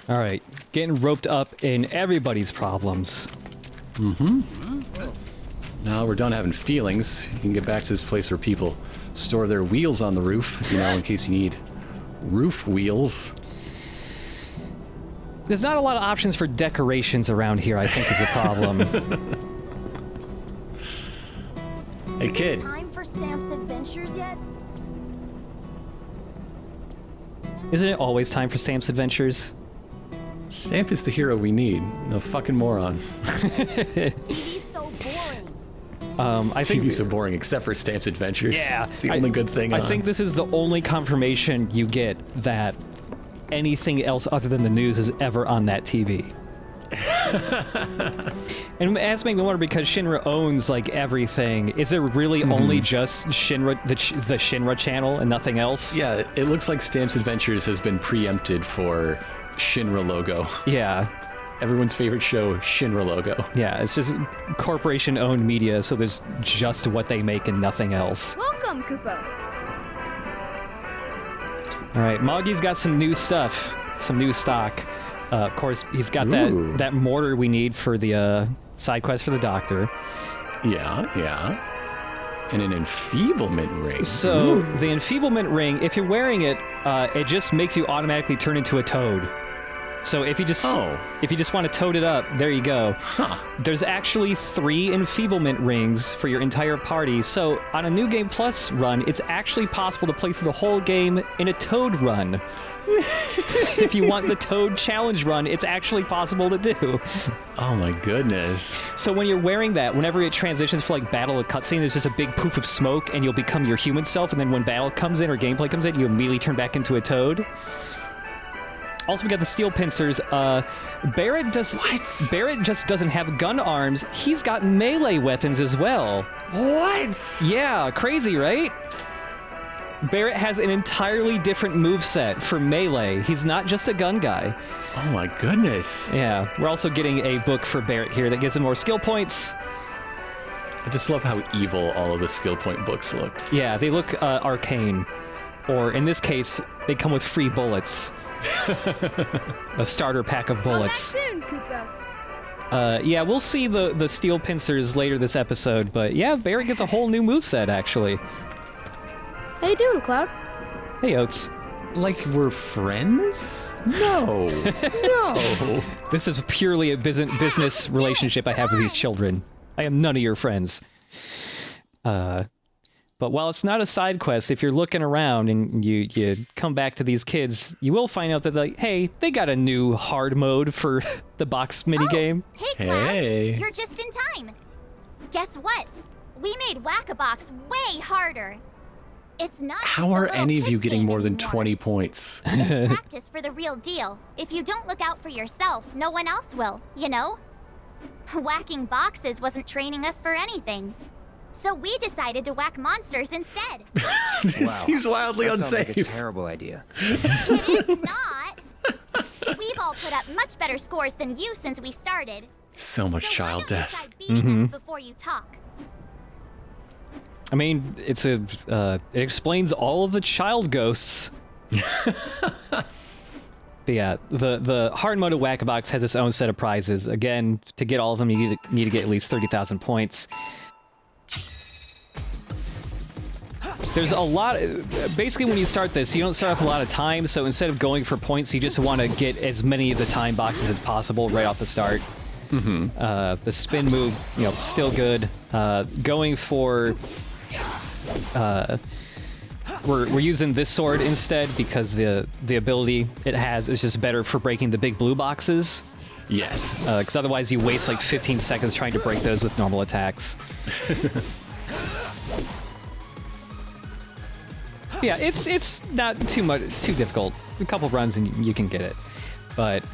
All right, getting roped up in everybody's problems. Now we're done having feelings. You can get back to this place where people store their wheels on the roof, you know, in case you need roof wheels. There's not a lot of options for decorations around here, I think, is a problem. Hey, kid. Time for Stamp's adventures yet? Isn't it always time for Stamp's adventures? Stamp is the hero we need. No fucking moron. TV's so boring. I think TV's so boring except for Stamp's adventures. Yeah, It's the only good thing I on. think this is the only confirmation you get that anything else other than the news is ever on that TV. And it's making me wonder, because Shinra owns like everything, is it really only just Shinra, the Shinra channel and nothing else? Yeah, it looks like Stamp's Adventures has been preempted for Shinra logo. Yeah. Everyone's favorite show, Shinra logo. Yeah, it's just corporation-owned media, so there's just what they make and nothing else. Welcome, Kupo. All right, Moggy's got some new stuff, some new stock. Of course, he's got that mortar we need for the side quest for the doctor. Yeah. And an enfeeblement ring. So the enfeeblement ring, if you're wearing it, it just makes you automatically turn into a toad. So if you just want to toad it up, there you go. Huh. There's actually 3 enfeeblement rings for your entire party. So on a New Game Plus run, it's actually possible to play through the whole game in a toad run. If you want the Toad Challenge run, it's actually possible to do. Oh my goodness. So when you're wearing that, whenever it transitions for like battle or cutscene, there's just a big poof of smoke and you'll become your human self, and then when battle comes in or gameplay comes in, you immediately turn back into a toad. Also, we got the steel pincers. Barret just doesn't have gun arms. He's got melee weapons as well. What? Yeah, crazy, right? Barret has an entirely different moveset for melee. He's not just a gun guy. Oh my goodness. Yeah, we're also getting a book for Barret here that gives him more skill points. I just love how evil all of the skill point books look. Yeah, they look arcane. Or in this case, they come with free bullets. A starter pack of bullets. Come back soon, Kupo. Yeah, we'll see the steel pincers later this episode, but yeah, Barret gets a whole new moveset, actually. How you doing, Cloud? Hey, Oates. Like we're friends? No. No. This is purely a business relationship I have with these children. I am none of your friends. But while it's not a side quest, if you're looking around and you come back to these kids, you will find out that, like, hey, they got a new hard mode for the box minigame. Oh, hey, Cloud. Hey. You're just in time. Guess what? We made Whack-A-Box way harder. It's not just How a are little any of you kids getting game more than anymore. 20 points? It's practice for the real deal. If you don't look out for yourself, no one else will, you know? Whacking boxes wasn't training us for anything. So we decided to whack monsters instead. This seems wildly that unsafe. Sounds like a terrible idea. It is not. We've all put up much better scores than you since we started. So much So child why don't you death. try beating us before you talk? I mean, it explains all of the child ghosts. But yeah, the hard mode of Whack-A-Box has its own set of prizes. Again, to get all of them, you need to get at least 30,000 points. There's a lot. Basically, when you start this, you don't start off with a lot of time. So instead of going for points, you just want to get as many of the time boxes as possible right off the start. The spin move, still good. Going for. We're using this sword instead because the ability it has is just better for breaking the big blue boxes. Yes. Because otherwise you waste like 15 seconds trying to break those with normal attacks. Yeah, it's not too difficult. A couple runs and you can get it. But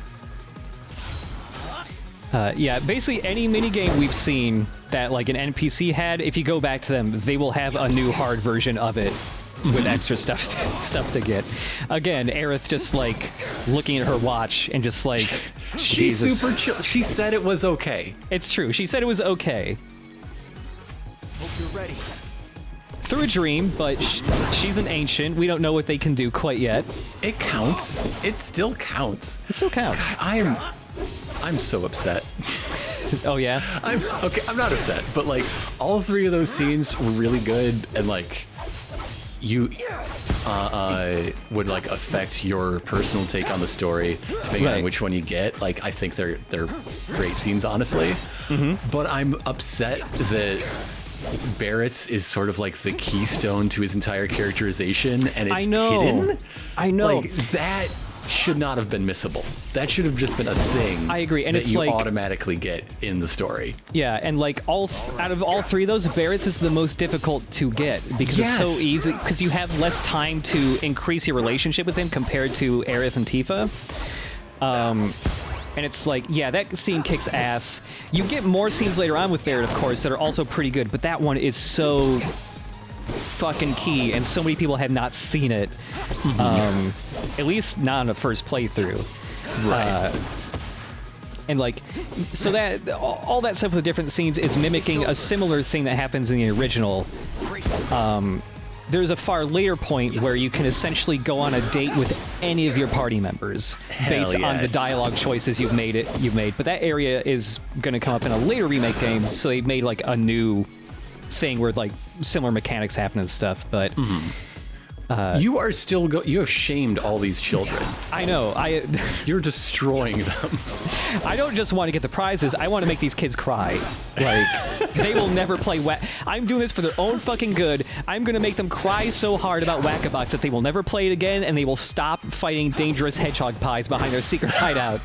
yeah, basically any minigame we've seen that like an NPC had, if you go back to them, they will have a new hard version of it with extra stuff to get. Again, Aerith just like looking at her watch and just like, She's Jesus. super chill. She said it was okay. It's true. She said it was okay. Hope you're ready. through a dream, but she's an ancient. We don't know what they can do quite yet. It counts. It still counts. It still counts. I'm so upset. Oh yeah? I'm not upset, but like all three of those scenes were really good, and like you would like affect your personal take on the story depending on which one you get. Like I think they're great scenes, honestly. But I'm upset that Barret's is sort of like the keystone to his entire characterization, and it's hidden. I know. Like that should not have been missable. That should have just been a thing. I agree, and that it's you like automatically get in the story. Yeah, and like out of all three of those, Barret's is the most difficult to get because it's so easy. Because you have less time to increase your relationship with him compared to Aerith and Tifa. And it's like, yeah, that scene kicks ass. You get more scenes later on with Barret, of course, that are also pretty good, but that one is so fucking key, and so many people have not seen it. At least not on the first playthrough. Right. And like, so that all that stuff with the different scenes is mimicking a similar thing that happens in the original. There's a far later point where you can essentially go on a date with any of your party members based on the dialogue choices you've made. But that area is going to come up in a later remake game, so they made like a new thing where like similar mechanics happen and stuff. But you are still you have shamed all these children. I know. You're destroying them. I don't just want to get the prizes. I want to make these kids cry. Like, they will never play I'm doing this for their own fucking good. I'm going to make them cry so hard about Whack-A-Box that they will never play it again, and they will stop fighting dangerous hedgehog pies behind their secret hideout.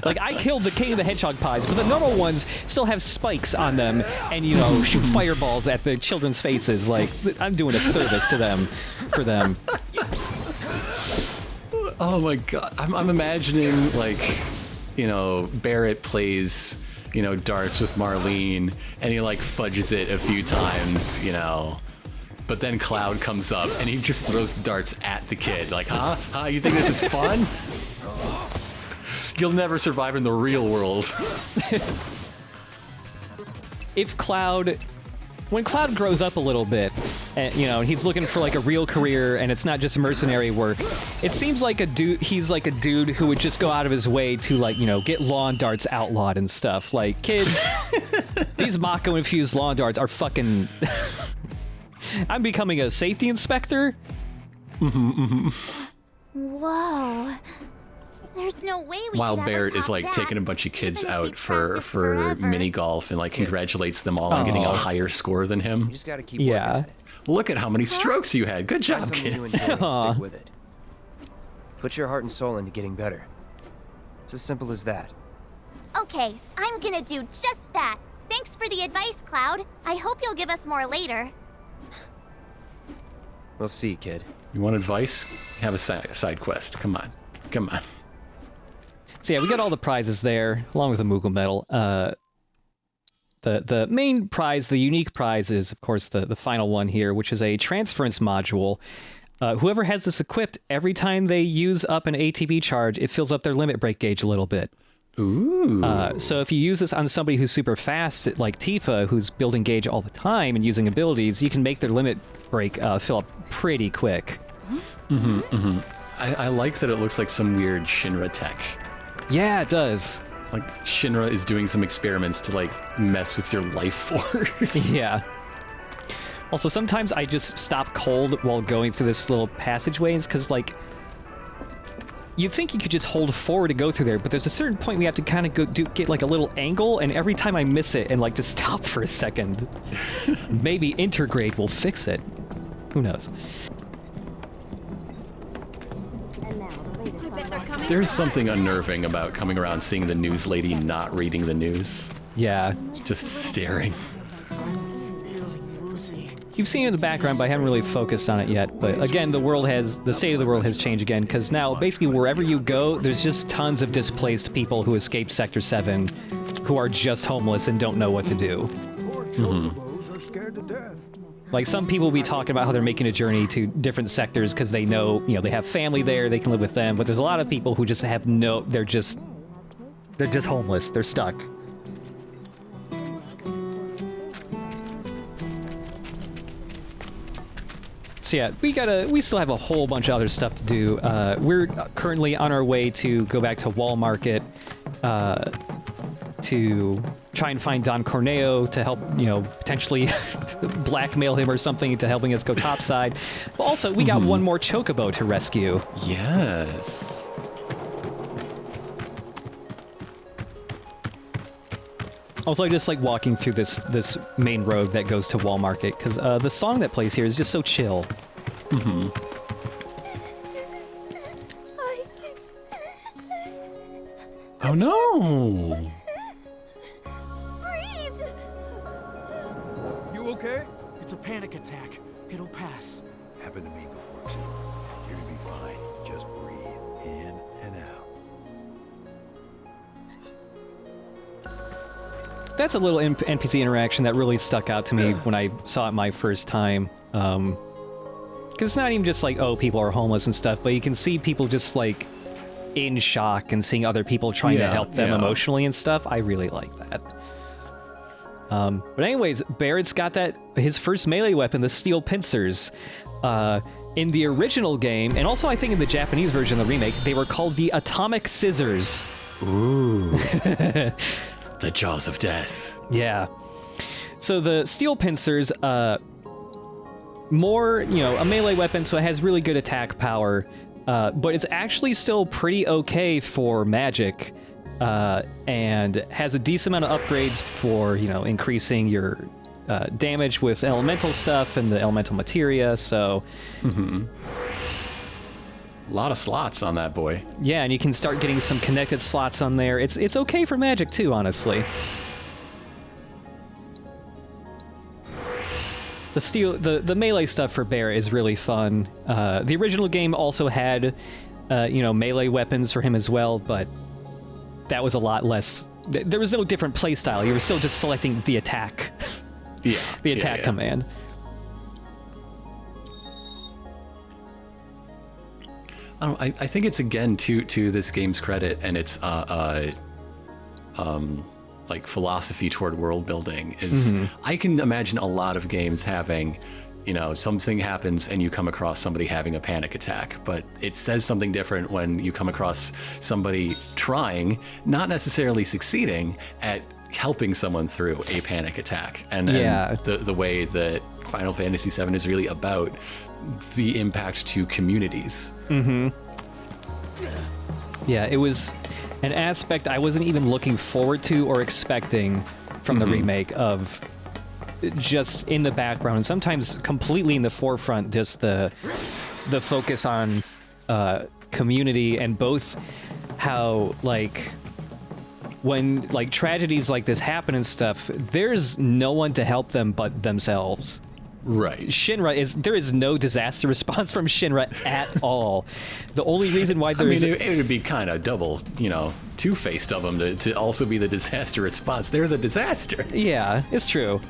Like, I killed the king of the hedgehog pies, but the normal ones still have spikes on them and, you know, shoot fireballs at the children's faces. Like, I'm doing a service to them, for them. Oh my god. I'm imagining, like, you know, Barret plays, you know, darts with Marlene, and he, like, fudges it a few times, you know. But then Cloud comes up, and he just throws the darts at the kid. Like, huh? Huh? You think this is fun? You'll never survive in the real world. When Cloud grows up a little bit, and, you know, he's looking for like a real career, and it's not just mercenary work, it seems like he's like a dude who would just go out of his way to, like, you know, get lawn darts outlawed and stuff. Like, kids, these Mako-infused lawn darts are fucking... I'm becoming a safety inspector. Whoa. There's no way we While could Barret ever is top like that, taking a bunch of kids even if we out for practiced forever. mini golf and like congratulates them all on getting a higher score than him. You just gotta keep working at it. Look at how many strokes you had. Good Find job, something you kids. enjoy and stick with it. Put your heart and soul into getting better. It's as simple as that. Okay, I'm gonna do just that. Thanks for the advice, Cloud. I hope you'll give us more later. We'll see, kid. You want advice? Have a side quest. Come on. Come on. So yeah, we got all the prizes there, along with a Moogle medal. The main prize, the unique prize, is, of course, the final one here, which is a Transference Module. Whoever has this equipped, every time they use up an ATB charge, it fills up their limit break gauge a little bit. Ooh. So if you use this on somebody who's super fast, like Tifa, who's building gauge all the time and using abilities, you can make their limit break fill up pretty quick. I like that it looks like some weird Shinra tech. Yeah, it does. Like, Shinra is doing some experiments to, like, mess with your life force. Yeah. Also, sometimes I just stop cold while going through this little passageways, because, like, you'd think you could just hold forward to go through there, but there's a certain point we have to kind of get, like, a little angle, and every time I miss it and, like, just stop for a second, maybe Intergrade will fix it. Who knows? There's something unnerving about coming around seeing the news lady not reading the news. Yeah. Just staring. You've seen it in the background, but I haven't really focused on it yet. But again, the state of the world has changed again, because now basically wherever you go, there's just tons of displaced people who escaped Sector 7 who are just homeless and don't know what to do. Chocobos are scared to death. Like, some people will be talking about how they're making a journey to different sectors because they know, you know, they have family there, they can live with them, but there's a lot of people who just have they're just homeless, they're stuck. So yeah, we still have a whole bunch of other stuff to do. We're currently on our way to go back to Wall Market to try and find Don Corneo to help, potentially blackmail him or something into helping us go topside. But also, we got one more Chocobo to rescue. Yes. Also, I just like walking through this main road that goes to Wall Market, because the song that plays here is just so chill. Oh no! Breathe! You okay? It's a panic attack. It'll pass. Happened to me before too. You're gonna be fine. Just breathe in and out. That's a little NPC interaction that really stuck out to me when I saw it my first time. Because it's not even just like, oh, people are homeless and stuff, but you can see people just like in shock and seeing other people trying to help them emotionally and stuff. I really like that. But anyways, Barret's got his first melee weapon, the steel pincers. In the original game, and also I think in the Japanese version of the remake, they were called the atomic scissors. Ooh. The jaws of death. Yeah. So the steel pincers, more, a melee weapon, so it has really good attack power, but it's actually still pretty okay for magic, and has a decent amount of upgrades for, increasing your damage with elemental stuff and the elemental materia, so... A lot of slots on that boy. Yeah, and you can start getting some connected slots on there. It's okay for magic too, honestly. The melee stuff for Barret is really fun. The original game also had, melee weapons for him as well, but that was a lot less. There was no different playstyle. You were still just selecting the attack. Yeah. The attack command. I think it's again to this game's credit and its like philosophy toward world building is I can imagine a lot of games having, something happens and you come across somebody having a panic attack, but it says something different when you come across somebody trying, not necessarily succeeding at helping someone through a panic attack. And the way that Final Fantasy VII is really about the impact to communities. Yeah, it was an aspect I wasn't even looking forward to or expecting from the remake, of just in the background and sometimes completely in the forefront, just the focus on community, and both how when tragedies like this happen and stuff, there's no one to help them but themselves. Right. Shinra there is no disaster response from Shinra at all. The only reason why it would be kind of double, two-faced of them to also be the disaster response. They're the disaster. Yeah, it's true.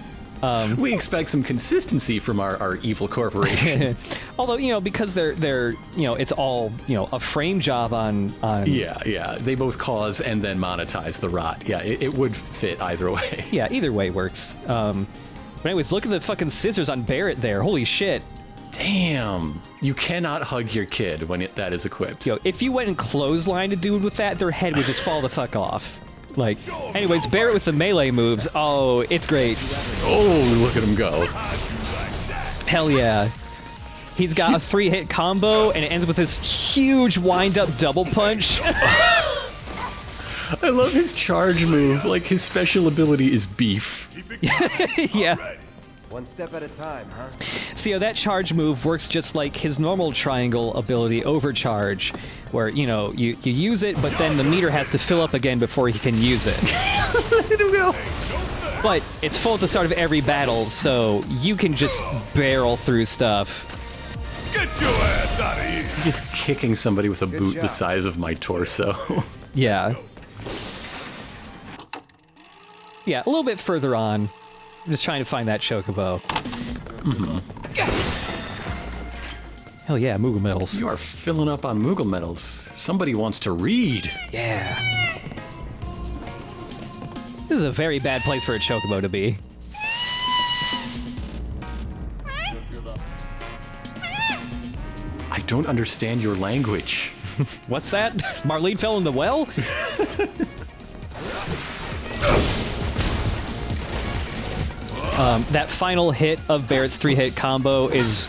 We expect some consistency from our evil corporations. Although, because they're it's all, a frame job on... Yeah. They both cause and then monetize the rot. Yeah, it would fit either way. Yeah, either way works. But anyways, look at the fucking scissors on Barret there. Holy shit. Damn. You cannot hug your kid when that is equipped. If you went and clotheslined a dude with that, their head would just fall the fuck off. Anyways, Barret with the melee moves. Oh, it's great. Oh, look at him go. Hell yeah. He's got a 3-hit combo, and it ends with this huge wind-up double punch. I love his charge move. His special ability is beef. Yeah. One step at a time, huh? See, that charge move works just like his normal triangle ability, Overcharge, where, you use it, but then the meter has to fill up again before he can use it. Let him go. But it's full at the start of every battle, so you can just barrel through stuff. Get your ass out of here! Just kicking somebody with a boot the size of my torso. Yeah. Yeah, a little bit further on. I'm just trying to find that Chocobo. Hell yeah, Moogle medals. You are filling up on Moogle medals. Somebody wants to read. Yeah. This is a very bad place for a Chocobo to be. don't understand your language. What's that? Marlene fell in the well? That final hit of Barret's 3-hit combo is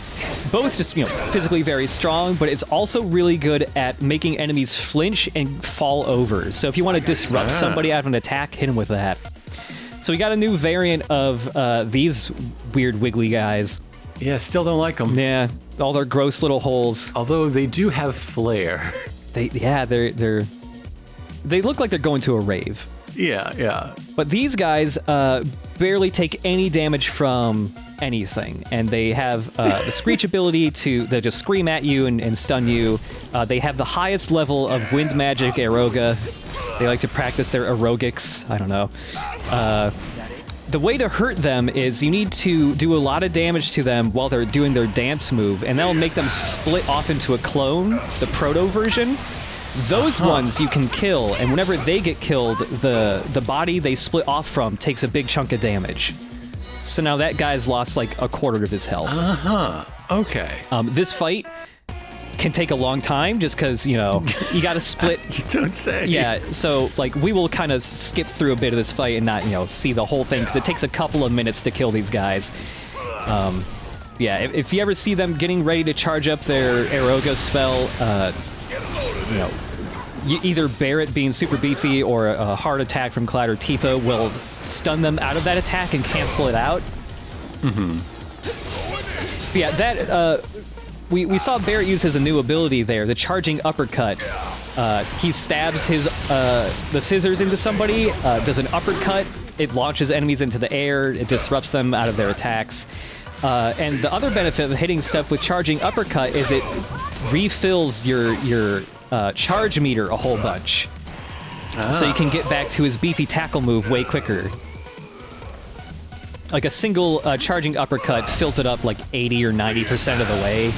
both just, physically very strong, but it's also really good at making enemies flinch and fall over. So if you want to disrupt somebody out of an attack, hit him with that. So we got a new variant of these weird wiggly guys. Yeah, still don't like them. Yeah, all their gross little holes. Although they do have flair. They look like they're going to a rave. Yeah. But these guys barely take any damage from anything, and they have the screech ability they just scream at you and stun you. They have the highest level of wind magic, Eroga. They like to practice their aerogics. I don't know. The way to hurt them is you need to do a lot of damage to them while they're doing their dance move, and that'll make them split off into a clone, the proto version. Those ones you can kill, and whenever they get killed, the body they split off from takes a big chunk of damage. So now that guy's lost like a quarter of his health. Okay. This fight can take a long time just because, you gotta split. You don't say. Yeah, so like we will kind of skip through a bit of this fight and not, see the whole thing because it takes a couple of minutes to kill these guys. Yeah, if you ever see them getting ready to charge up their Eroga spell, either Barret being super beefy or a hard attack from Cloud or Tifa will stun them out of that attack and cancel it out. But yeah, that we saw Barret use his new ability there, the charging uppercut. He stabs the scissors into somebody, does an uppercut. It launches enemies into the air. It disrupts them out of their attacks. And the other benefit of hitting stuff with charging uppercut is it refills your charge meter a whole bunch. So you can get back to his beefy tackle move way quicker. Like a single charging uppercut fills it up like 80 or 90% of the way.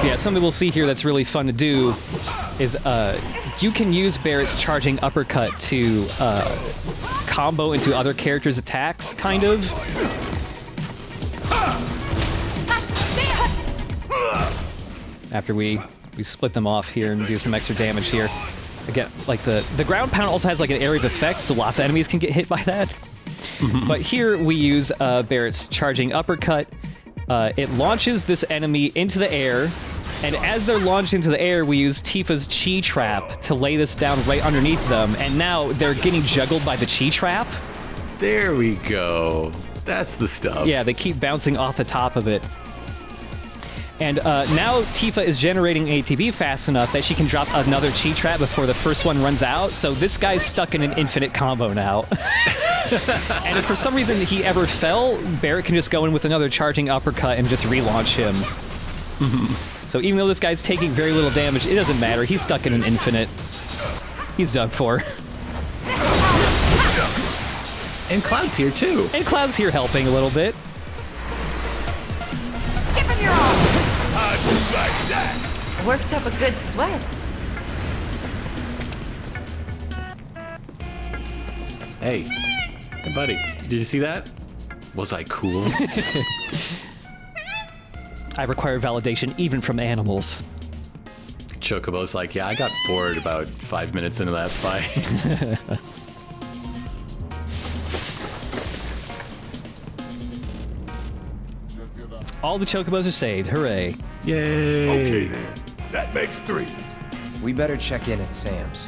Yeah, something we'll see here that's really fun to do is you can use Barret's charging uppercut to combo into other characters' attacks, kind of. After we split them off here and do some extra damage here. Again, like the ground pound also has like an area of effect, so lots of enemies can get hit by that. But here we use Barret's charging uppercut. It launches this enemy into the air, and as they're launched into the air, we use Tifa's chi trap to lay this down right underneath them, and now they're getting juggled by the chi trap. There we go. That's the stuff. Yeah, they keep bouncing off the top of it. And now Tifa is generating ATB fast enough that she can drop another chi trap before the first one runs out, so this guy's stuck in an infinite combo now. And if for some reason he ever fell, Barret can just go in with another charging uppercut and just relaunch him. So even though this guy's taking very little damage, it doesn't matter. He's stuck in an infinite. He's done for. And Cloud's here too. And Cloud's here helping a little bit. Give him your all. Like that. Worked up a good sweat. Hey, buddy, did you see that? Was I cool? I require validation even from animals. Chocobo's like, yeah, I got bored about 5 minutes into that fight. All the Chocobos are saved. Hooray. Yay! Okay then, that makes 3. We better check in at Sam's.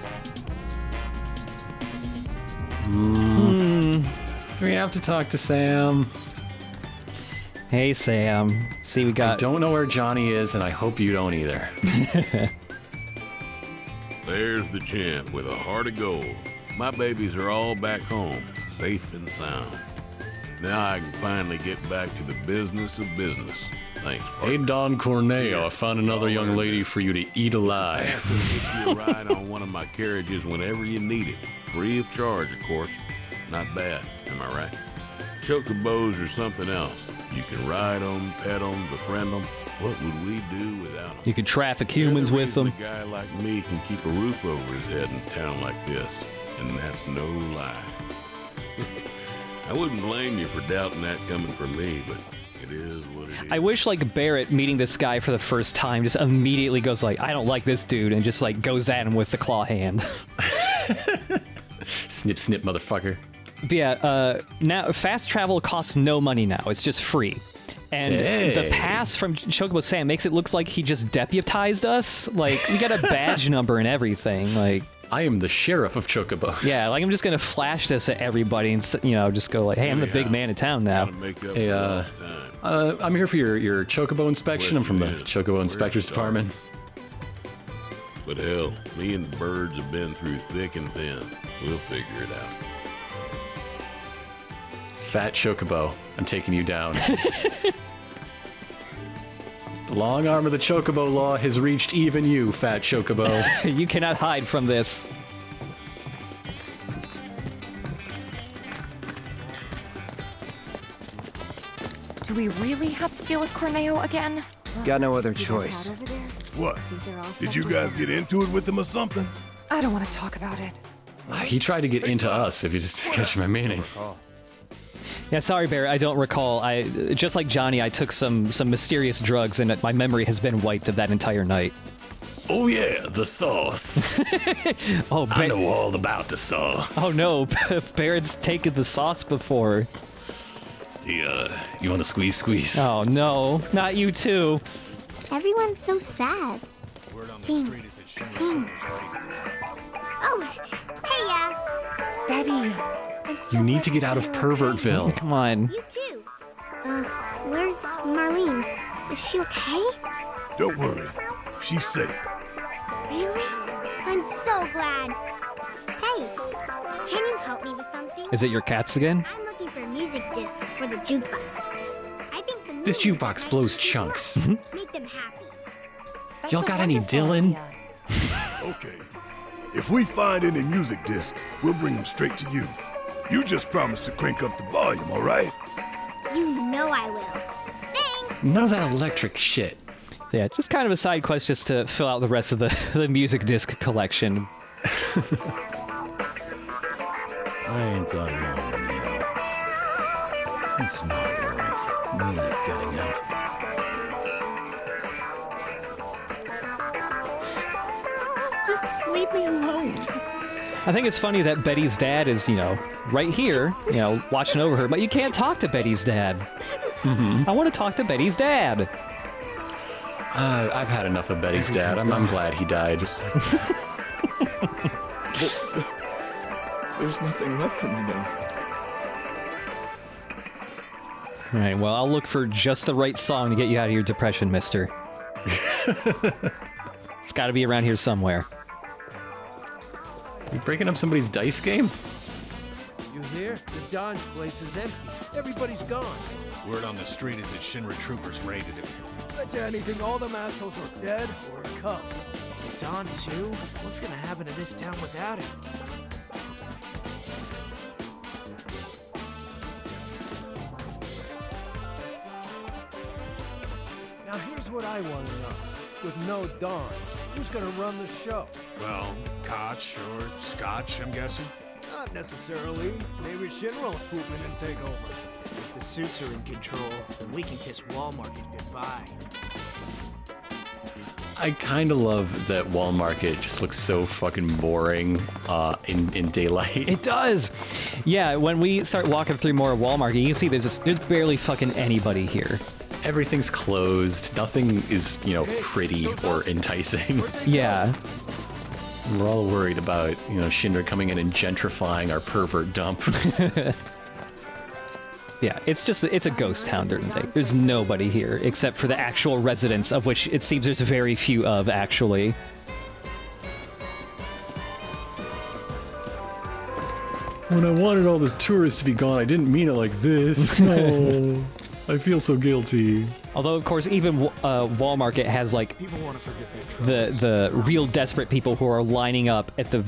Do we have to talk to Sam? Hey, Sam. See, we I got... don't know where Johnny is, and I hope you don't either. There's the champ with a heart of gold. My babies are all back home, safe and sound. Now I can finally get back to the business of business. Thanks, partner. Hey, Don Corneo, I found another young lady for you to eat alive. Get you a ride on one of my carriages whenever you need it. Free of charge, of course. Not bad, am I right? Chocobos are something else. You can ride them, pet them, befriend them. What would we do without them? You could traffic humans They're the with them. reason a guy like me can keep a roof over his head in a town like this. And that's no lie. I wouldn't blame you for doubting that coming from me, but it is what it is. I wish, like, Barret meeting this guy for the first time just immediately goes like, I don't like this dude, and just, like, goes at him with the claw hand. Snip, snip, motherfucker. But yeah, now fast travel costs no money now. It's just free. And the pass from Chocobo Sam makes it look like he just deputized us. Like, we got a badge number and everything. Like, I am the sheriff of Chocobos. yeah, like I'm just gonna flash this at everybody and, you know, just go like, hey, I'm the big man in town now. Gotta make up Hey, for lost time. I'm here for your Chocobo inspection. I'm from the Chocobo Inspectors Department. But hell, me and the birds have been through thick and thin. We'll figure it out. Fat Chocobo, I'm taking you down. The long arm of the Chocobo law has reached even you, Fat Chocobo. You cannot hide from this. Do we really have to deal with Corneo again? Got no other choice. What? Did you guys get into it with him or something? I don't want to talk about it. He tried to get into us, if you just catch my meaning. Yeah, sorry, Barret, I don't recall. I just like Johnny, I took some mysterious drugs, and my memory has been wiped of that entire night. Oh yeah, the sauce. Oh, I know all about the sauce. Oh no, Barrett's taken the sauce before. You want to squeeze? Oh no, not you too. Everyone's so sad. Ping. Oh, hey, Betty, I'm so You need glad to get out of see you Pervertville. Come on. you too. Where's Marlene? Is she okay? Don't worry. She's safe. Really? I'm so glad. Hey, can you help me with something? Is it your cats again? I'm looking for music discs for the jukebox. I think some This movies jukebox that blows make chunks. people Make them happy. That's Y'all a got any wonderful Dylan? idea. Okay. If we find any music discs, we'll bring them straight to you. You just promise to crank up the volume, all right? You know I will. Thanks. None of that electric shit. So yeah, just kind of a side quest just to fill out the rest of the music disc collection. I ain't got long anyhow. It's not right. Me getting out. Just leave me alone. I think it's funny that Betty's dad is, you know, right here, you know, watching over her, but you can't talk to Betty's dad. I want to talk to Betty's dad. I've had enough of Betty's dad. I'm glad he died. There's nothing left for me now. All right, well, I'll look for just the right song to get you out of your depression, mister. It's got to be around here somewhere. You breaking up somebody's dice game? You hear? The Don's place is empty. Everybody's gone. Word on the street is that Shinra troopers raided it. Bet you anything, all them assholes are dead or in cuffs. Don too? What's gonna happen to this town without him? Now here's what I want to know. With no Don, who's gonna run the show? Well, Koch or Scotch, I'm guessing. Not necessarily. Maybe Shinra will swoop in and take over. If the suits are in control, then we can kiss Walmart goodbye. I kind of love that Wall Market just looks so fucking boring in daylight. It does. Yeah, when we start walking through more Walmart, you can see there's barely fucking anybody here. Everything's closed. Nothing is, you know, pretty or enticing. Yeah. We're all worried about, you know, Shinra coming in and gentrifying our pervert dump. Yeah, it's a ghost town during the day. There's nobody here except for the actual residents, of which it seems there's very few of, actually. When I wanted all the tourists to be gone, I didn't mean it like this. No. I feel so guilty. Although, of course, even Walmart has like People want to forget their troubles. the real desperate people who are lining up at the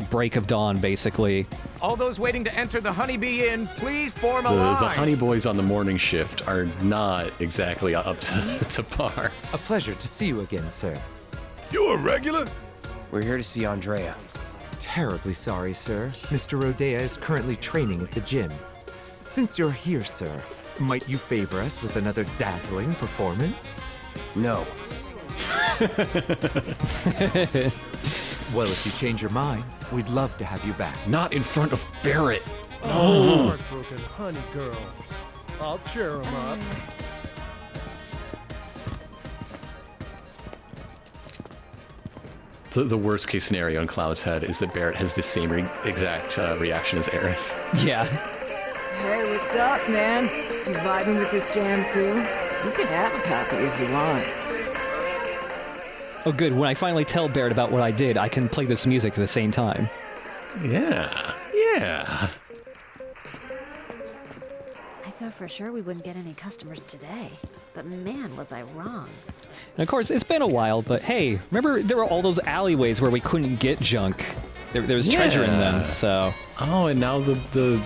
break of dawn, basically. All those waiting to enter the Honeybee Inn, please form a The line. honey boys on the morning shift are not exactly up to par. A pleasure to see you again, sir. You a regular? We're here to see Andrea. Terribly sorry, sir. Mr. Rodea is currently training at the gym. Since you're here, sir, might you favor us with another dazzling performance? No. Well, if you change your mind, we'd love to have you back. Not in front of Barret. Oh, heartbroken honey girls. I'll cheer them up. The worst case scenario in Cloud's head is that Barret has the same exact reaction as Aerith. Yeah. Hey, what's up, man? You vibing with this jam too? You can have a copy if you want. Oh, good. When I finally tell Barret about what I did, I can play this music at the same time. Yeah. I thought for sure we wouldn't get any customers today, but man, was I wrong. And of course, it's been a while, but hey, remember there were all those alleyways where we couldn't get junk? There was treasure in them, so... Oh, and now the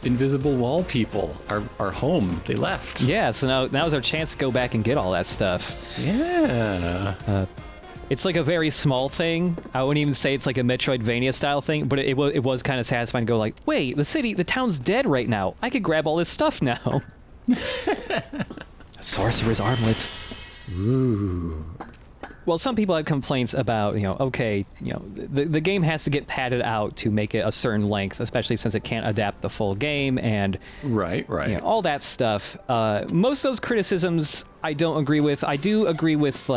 invisible wall people are home. They left. Yeah, so now's our chance to go back and get all that stuff. Yeah. It's like a very small thing. I wouldn't even say it's like a Metroidvania style thing, but it was kind of satisfying to go like, wait, the town's dead right now. I could grab all this stuff now. Sorcerer's Armlet. Ooh. Well, some people have complaints about, the game has to get padded out to make it a certain length, especially since it can't adapt the full game and right, all that stuff. Most of those criticisms I don't agree with. I do agree with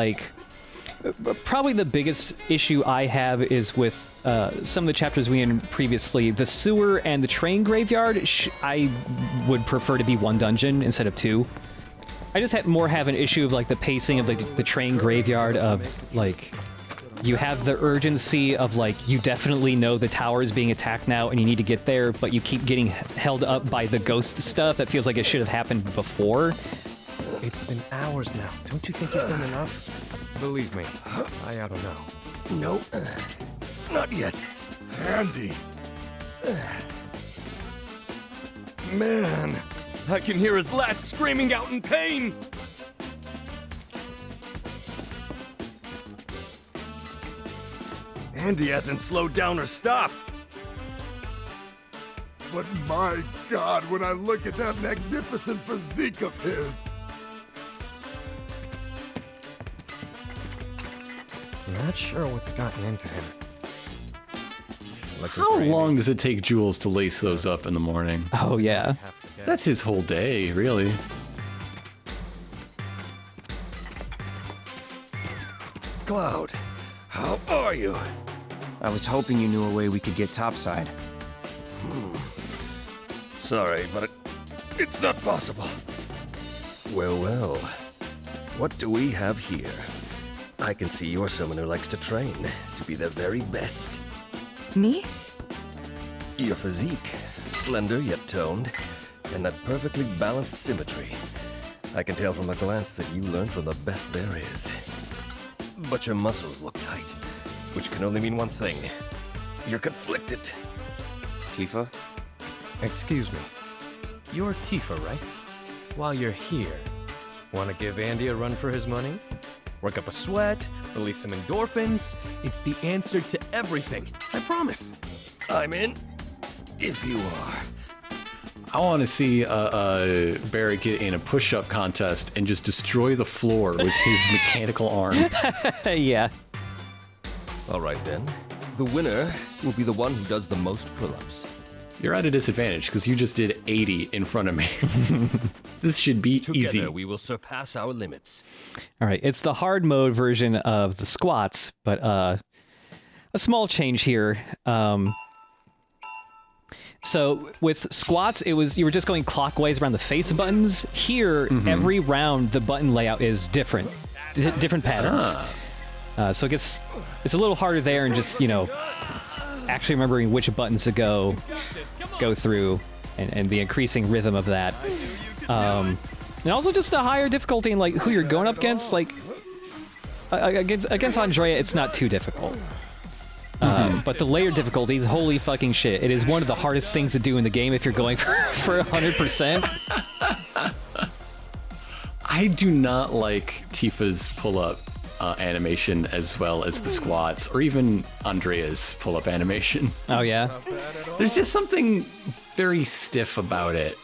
probably the biggest issue I have is with some of the chapters we in previously. The sewer and the train graveyard, I would prefer to be one dungeon instead of two. I just have an issue of the pacing of the train graveyard of you have the urgency of you definitely know the tower is being attacked now and you need to get there, but you keep getting held up by the ghost stuff that feels like it should have happened before. It's been hours now. Don't you think you've done enough? Believe me, I ought to know. Nope. Not yet. Andy. Man. I can hear his lats screaming out in pain! Andy hasn't slowed down or stopped! But my God, when I look at that magnificent physique of his... Not sure what's gotten into him. How long does it take Jules to lace those up in the morning? Oh, yeah. That's his whole day, really. Cloud, how are you? I was hoping you knew a way we could get topside. Sorry, but it's not possible. Well. What do we have here? I can see you're someone who likes to train, to be the very best. Me? Your physique, slender yet toned, and that perfectly balanced symmetry. I can tell from a glance that you learned from the best there is. But your muscles look tight, which can only mean one thing. You're conflicted. Tifa? Excuse me. You're Tifa, right? While you're here, want to give Andy a run for his money? Work up a sweat, release some endorphins. It's the answer to everything. I promise. I'm in, if you are. I want to see Barret get in a push-up contest and just destroy the floor with his mechanical arm. Yeah. All right, then. The winner will be the one who does the most pull-ups. You're at a disadvantage because you just did 80 in front of me. This should be Together, easy. We will surpass our limits. All right, it's the hard mode version of the squats, but a small change here. So with squats, you were just going clockwise around the face buttons. Here, every round, the button layout is different patterns. So it's a little harder there, and just actually remembering which buttons to go through, and the increasing rhythm of that. And also just a higher difficulty in who you're going up against. Against Andrea, it's not too difficult. But the layered difficulties, holy fucking shit. It is one of the hardest things to do in the game if you're going for 100%. I do not like Tifa's pull-up animation as well as the squats, or even Andrea's pull-up animation. Oh, yeah? There's just something very stiff about it.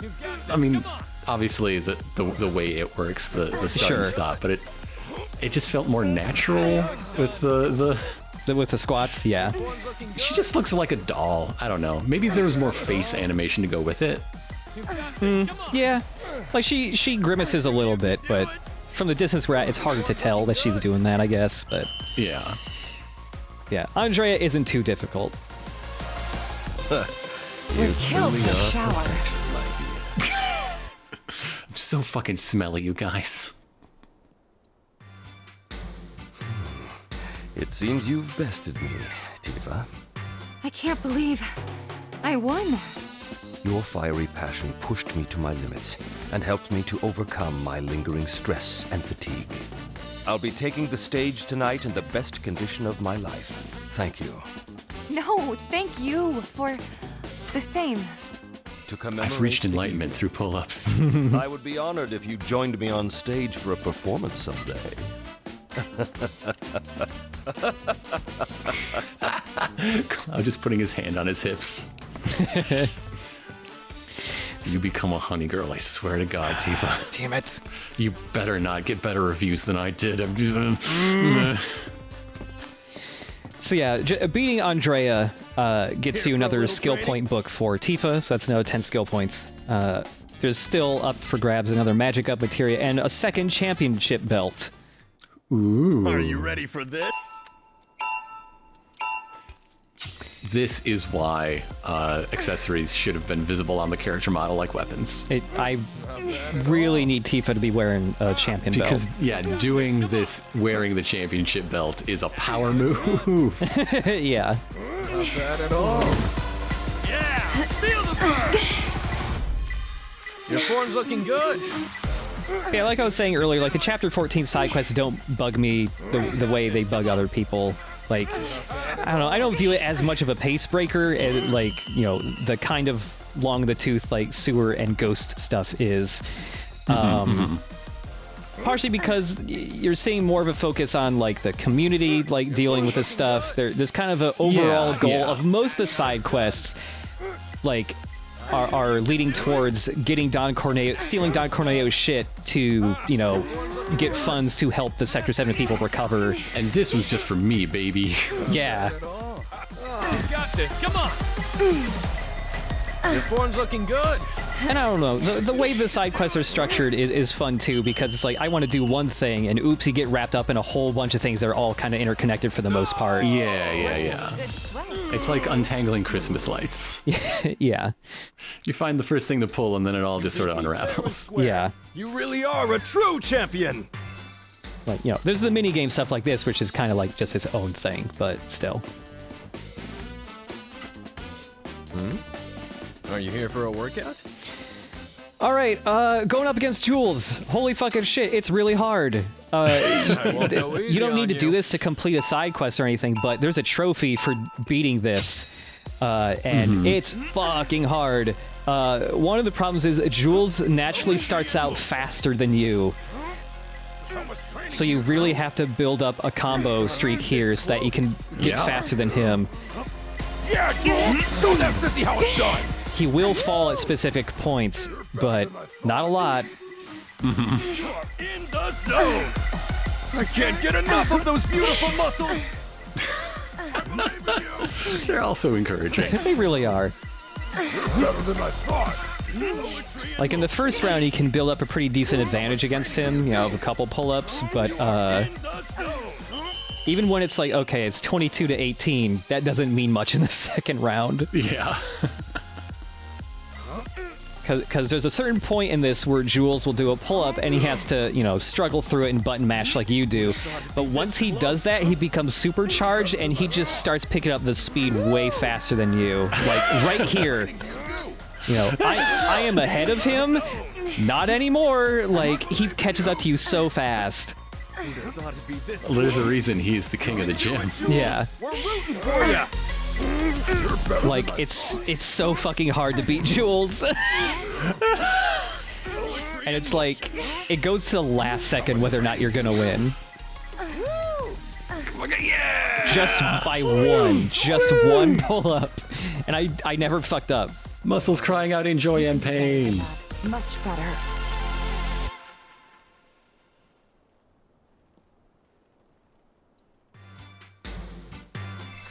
I mean, obviously the way it works, the start and stop, but it just felt more natural with with the squats. Yeah, she just looks like a doll. I don't know. Maybe if there was more face animation to go with it. Yeah, like she grimaces a little bit, but from the distance we're at, it's harder to tell that she's doing that, I guess. But yeah, Andrea isn't too difficult. We're killed for a shower. I'm so fucking smelly, you guys. It seems you've bested me, Tifa. I can't believe I won. Your fiery passion pushed me to my limits and helped me to overcome my lingering stress and fatigue. I'll be taking the stage tonight in the best condition of my life. Thank you. No, thank you for the same. I've reached enlightenment through pull-ups. I would be honored if you joined me on stage for a performance someday. Cloud just putting his hand on his hips. You become a honey girl, I swear to God, Tifa. Damn it. You better not get better reviews than I did. So yeah, beating Andrea gets you another skill point book for Tifa, so that's another 10 skill points. There's still up for grabs another magic up materia and a second championship belt. Ooh. Are you ready for this? This is why accessories should have been visible on the character model like weapons. I really need Tifa to be wearing a champion belt. Because, yeah, doing this wearing the championship belt is a power move. Yeah. Not bad at all. Yeah! Feel the burn! Your form's looking good. Yeah, like I was saying earlier, like the Chapter 14 side quests don't bug me the way they bug other people. Like, I don't know, I don't view it as much of a pace breaker as, like, you know, the kind of long in the tooth, like, sewer and ghost stuff is. Partially because you're seeing more of a focus on, like, the community, like, dealing with this stuff. There's kind of an overall goal of most of the side quests, like, are leading towards getting stealing Don Corneo's shit to, you know, get funds to help the Sector 7 people recover. And this was just for me, baby. Yeah. You got this, come on! Your form's looking good. And I don't know, the way the side quests are structured is fun too, because it's like, I want to do one thing, and oops, you get wrapped up in a whole bunch of things that are all kind of interconnected for the most part. Yeah. It's like untangling Christmas lights. Yeah. You find the first thing to pull, and then it all just sort of unravels. Yeah. You really are a true champion! Like, you know, there's the mini-game stuff like this, which is kind of like just its own thing, but still. Are you here for a workout? All right, going up against Jules. Holy fucking shit, it's really hard. You don't need to do this to complete a side quest or anything, but there's a trophy for beating this, and it's fucking hard. One of the problems is Jules naturally starts out faster than you. So you really have to build up a combo streak here so that you can get faster than him. Yeah, Jules! Show that sissy how it's done! He will fall at specific points, but not a lot. In the zone! I can't get enough of those beautiful muscles! They're also encouraging. They really are. Better than I thought! Like in the first round, you can build up a pretty decent advantage against him, you know, a couple pull-ups, but even when it's like, okay, it's 22 to 18, that doesn't mean much in the second round. Yeah. Because there's a certain point in this where Jules will do a pull-up and he has to, you know, struggle through it and button mash like you do. But once he does that, he becomes supercharged and he just starts picking up the speed way faster than you. Like, right here. You know, I am ahead of him. Not anymore. Like, he catches up to you so fast. Well, there's a reason he's the king of the gym. Yeah. We're rooting for ya! Like, it's so fucking hard to beat Jules. And it's like, it goes to the last second whether or not you're gonna win. Yeah! Just by one. Just one pull-up. And I never fucked up. Muscles crying out in joy and pain. Much better.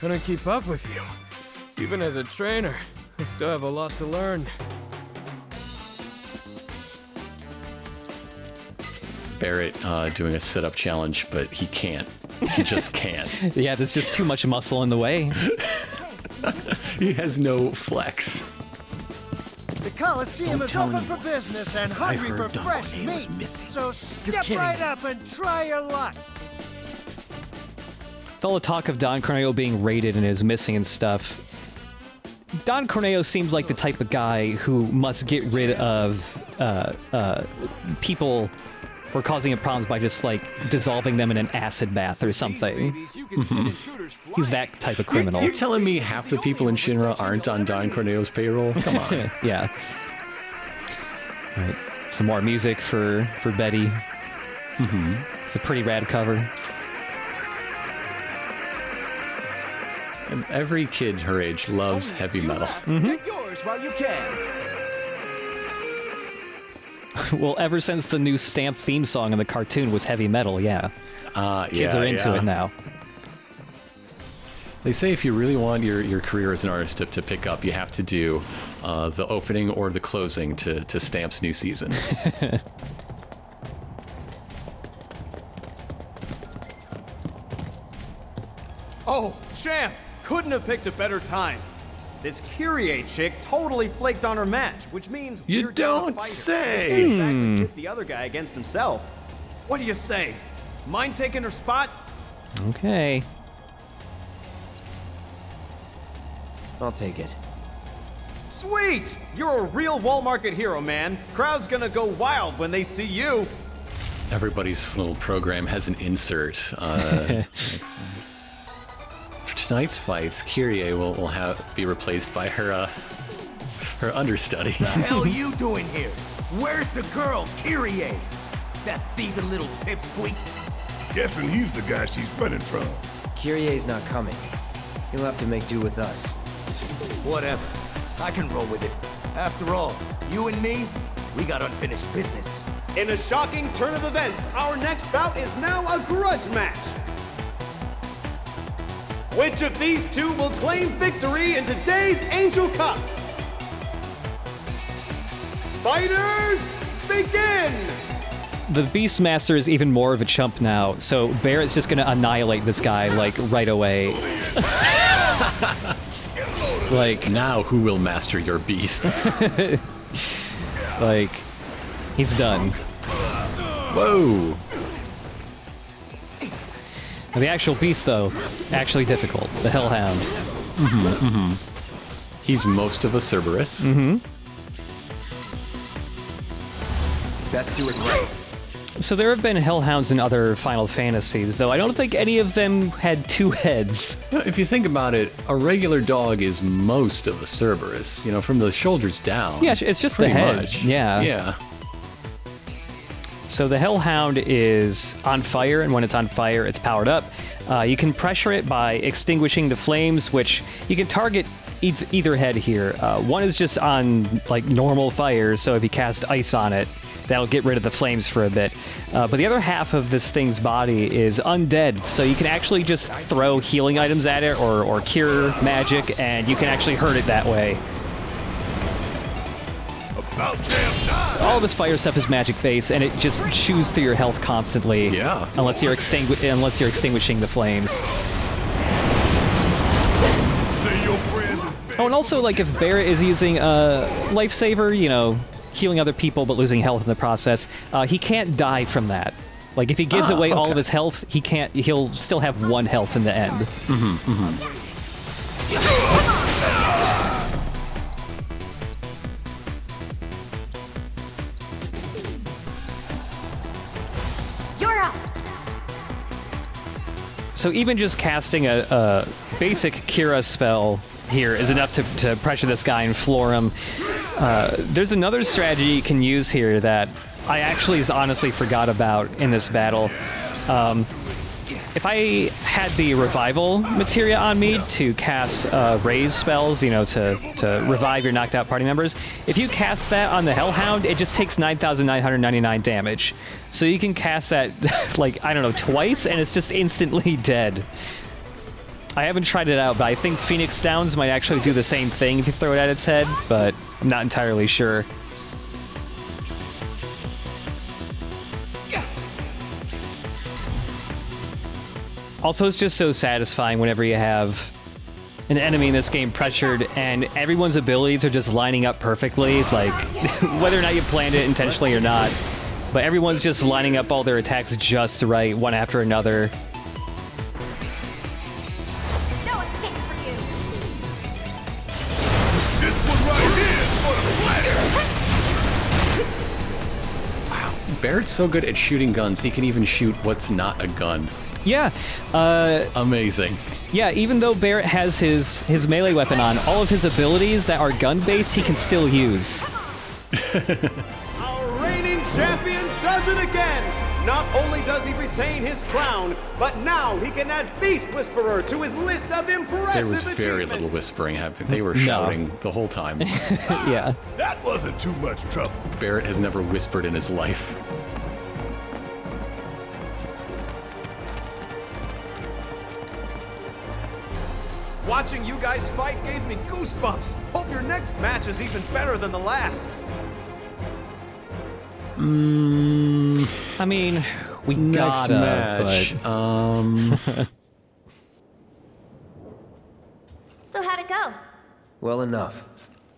Couldn't keep up with you. Even as a trainer, I still have a lot to learn. Barret doing a sit-up challenge, but he can't. He just can't. Yeah, there's just too much muscle in the way. He has no flex. The Coliseum is open for business and hungry for fresh meat. So step right up and try your luck. With all the talk of Don Corneo being raided and is missing and stuff, Don Corneo seems like the type of guy who must get rid of people who are causing him problems by just, like, dissolving them in an acid bath or something. He's that type of criminal. You're telling me half the people in Shinra aren't on Don Corneo's payroll? Come on. Yeah. All right. Some more music for Betty. It's a pretty rad cover. And every kid her age loves heavy metal. Get yours while you can. Well, ever since the new Stamp theme song in the cartoon was heavy metal, yeah. Kids are into it now. They say if you really want your career as an artist to pick up, you have to do the opening or the closing to Stamp's new season. Oh, champ! Couldn't have picked a better time. This Kyrie chick totally flaked on her match, which means you don't say. Exactly pit the other guy against himself. What do you say? Mind taking her spot? Okay. I'll take it. Sweet! You're a real Wall Market hero, man. Crowd's gonna go wild when they see you. Everybody's little program has an insert. For tonight's fights, Kyrie will be replaced by her understudy. The hell you doing here? Where's the girl, Kyrie? That thieving little pipsqueak? Guessing he's the guy she's running from. Kyrie's not coming. He'll have to make do with us. Whatever. I can roll with it. After all, you and me, we got unfinished business. In a shocking turn of events, our next bout is now a grudge match. Which of these two will claim victory in today's Angel Cup? Fighters, begin! The Beastmaster is even more of a chump now, so Barret's just gonna annihilate this guy, like, right away. Like, now who will master your beasts? Like, he's done. Whoa! The actual beast, though, actually difficult. The Hellhound. He's most of a Cerberus. Best do it right. So there have been Hellhounds in other Final Fantasies, though I don't think any of them had two heads. If you think about it, a regular dog is most of a Cerberus. You know, from the shoulders down. Yeah, it's just the head. Much. Yeah. Yeah. So the Hellhound is on fire, and when it's on fire, it's powered up. You can pressure it by extinguishing the flames, which you can target either head here. One is just on, like, normal fire, so if you cast ice on it, that'll get rid of the flames for a bit. But the other half of this thing's body is undead, so you can actually just throw healing items at it or cure magic, and you can actually hurt it that way. All this fire stuff is magic based, and it just chews through your health constantly. Yeah. Unless you're extinguishing the flames. Oh, and also, like, if Barret is using a lifesaver, you know, healing other people but losing health in the process, he can't die from that. Like, if he gives away all of his health, he'll still have 1 health in the end. You're up. So even just casting a basic Kira spell here is enough to pressure this guy and floor him. There's another strategy you can use here that I actually honestly forgot about in this battle. if I had the revival materia on me to cast raise spells, you know, to revive your knocked out party members, if you cast that on the Hellhound, it just takes 9,999 damage. So you can cast that, like, I don't know, twice, and it's just instantly dead. I haven't tried it out, but I think Phoenix Downs might actually do the same thing if you throw it at its head, but I'm not entirely sure. Also, it's just so satisfying whenever you have an enemy in this game pressured and everyone's abilities are just lining up perfectly, like, whether or not you planned it intentionally or not, but everyone's just lining up all their attacks just right, one after another. No escape for you. This one right here is for the planet. Wow, Barret's so good at shooting guns, he can even shoot what's not a gun. Yeah. Amazing. Yeah, even though Barret has his melee weapon on, all of his abilities that are gun-based he can still use. Our reigning champion does it again! Not only does he retain his crown, but now he can add Beast Whisperer to his list of impressive There was very little whispering happening. They were shouting the whole time. Yeah. That wasn't too much trouble. Barret has never whispered in his life. Watching you guys fight gave me goosebumps. Hope your next match is even better than the last. I mean, we Next gotta, match. but... So how'd it go? Well enough.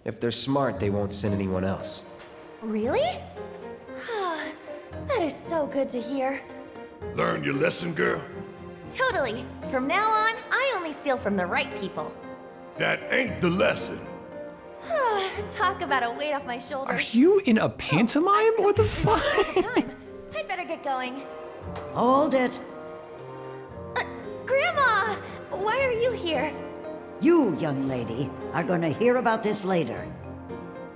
If they're smart, they won't send anyone else. Really? That is so good to hear. Learn your lesson, girl? Totally. From now on, I only steal from the right people. That ain't the lesson. Talk about a weight off my shoulders. Are you in a pantomime? What the fuck? I'd better get going. Hold it. Grandma! Why are you here? You, young lady, are going to hear about this later.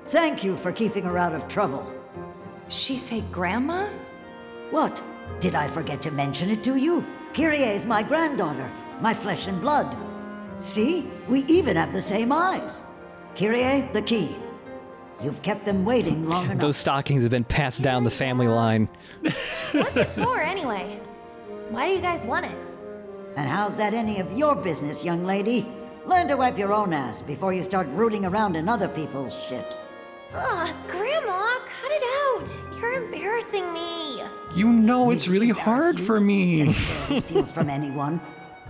Thank you for keeping her out of trouble. She say grandma? What? Did I forget to mention it to you? Kyrie is my granddaughter, my flesh and blood. See? We even have the same eyes. Kyrie, the key. You've kept them waiting long enough. Those stockings have been passed down the family line. What's it for, anyway? Why do you guys want it? And how's that any of your business, young lady? Learn to wipe your own ass before you start rooting around in other people's shit. Ugh, Grandma, cut it out. You're embarrassing me. You know it's really hard for me. Who steals from anyone?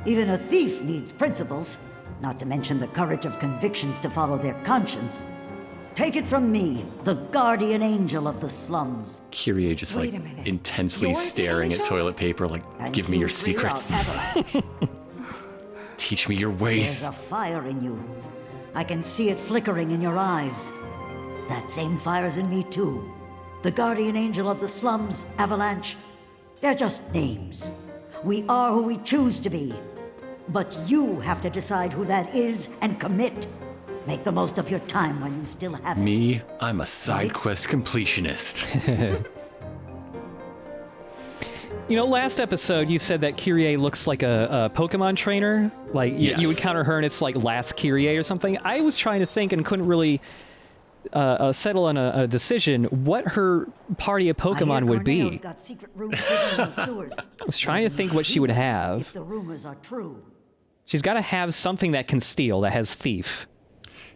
Even a thief needs principles, not to mention the courage of convictions to follow their conscience. Take it from me, the guardian angel of the slums. Kyrie just like intensely staring at toilet paper like, give me your secrets. Teach me your ways. There's a fire in you. I can see it flickering in your eyes. That same fire's in me too. The guardian angel of the slums, Avalanche. They're just names. We are who we choose to be. But you have to decide who that is and commit. Make the most of your time when you still have it. Me, I'm a side quest completionist. You know, last episode you said that Kyrie looks like a Pokemon trainer. Like, Yes. you would counter her and it's like last Kyrie or something. I was trying to think and couldn't really settle on a decision what her party of Pokemon would be. Got secret rooms hidden in the sewers. I was trying to think what she would have. If the rumors are true. She's got to have something that can steal, that has thief.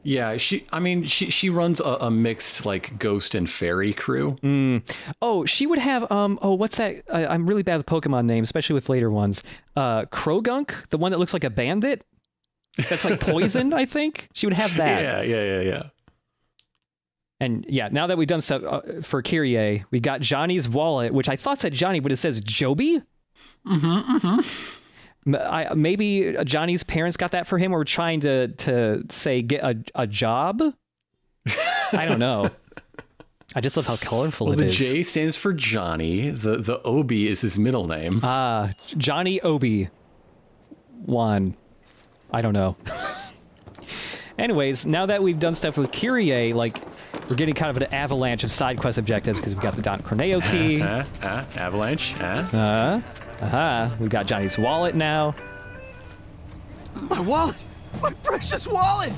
Yeah, she runs a mixed like ghost and fairy crew. Oh, she would have what's that? I'm really bad with Pokemon names, especially with later ones. Krogunk, the one that looks like a bandit. That's like poisoned, I think. She would have that. Yeah. And yeah, now that we've done stuff for Kyrie, we got Johnny's wallet, which I thought said Johnny, but it says Joby. Maybe Johnny's parents got that for him, or trying to say get a job. I don't know. I just love how colorful it the is. J stands for Johnny. The Obi is his middle name. Johnny Obi. One. I don't know. Anyways, now that we've done stuff with Kyrie, like, we're getting kind of an avalanche of side quest objectives because we've got the Don Corneo key. Avalanche. Aha, we've got Johnny's wallet now. My wallet! My precious wallet!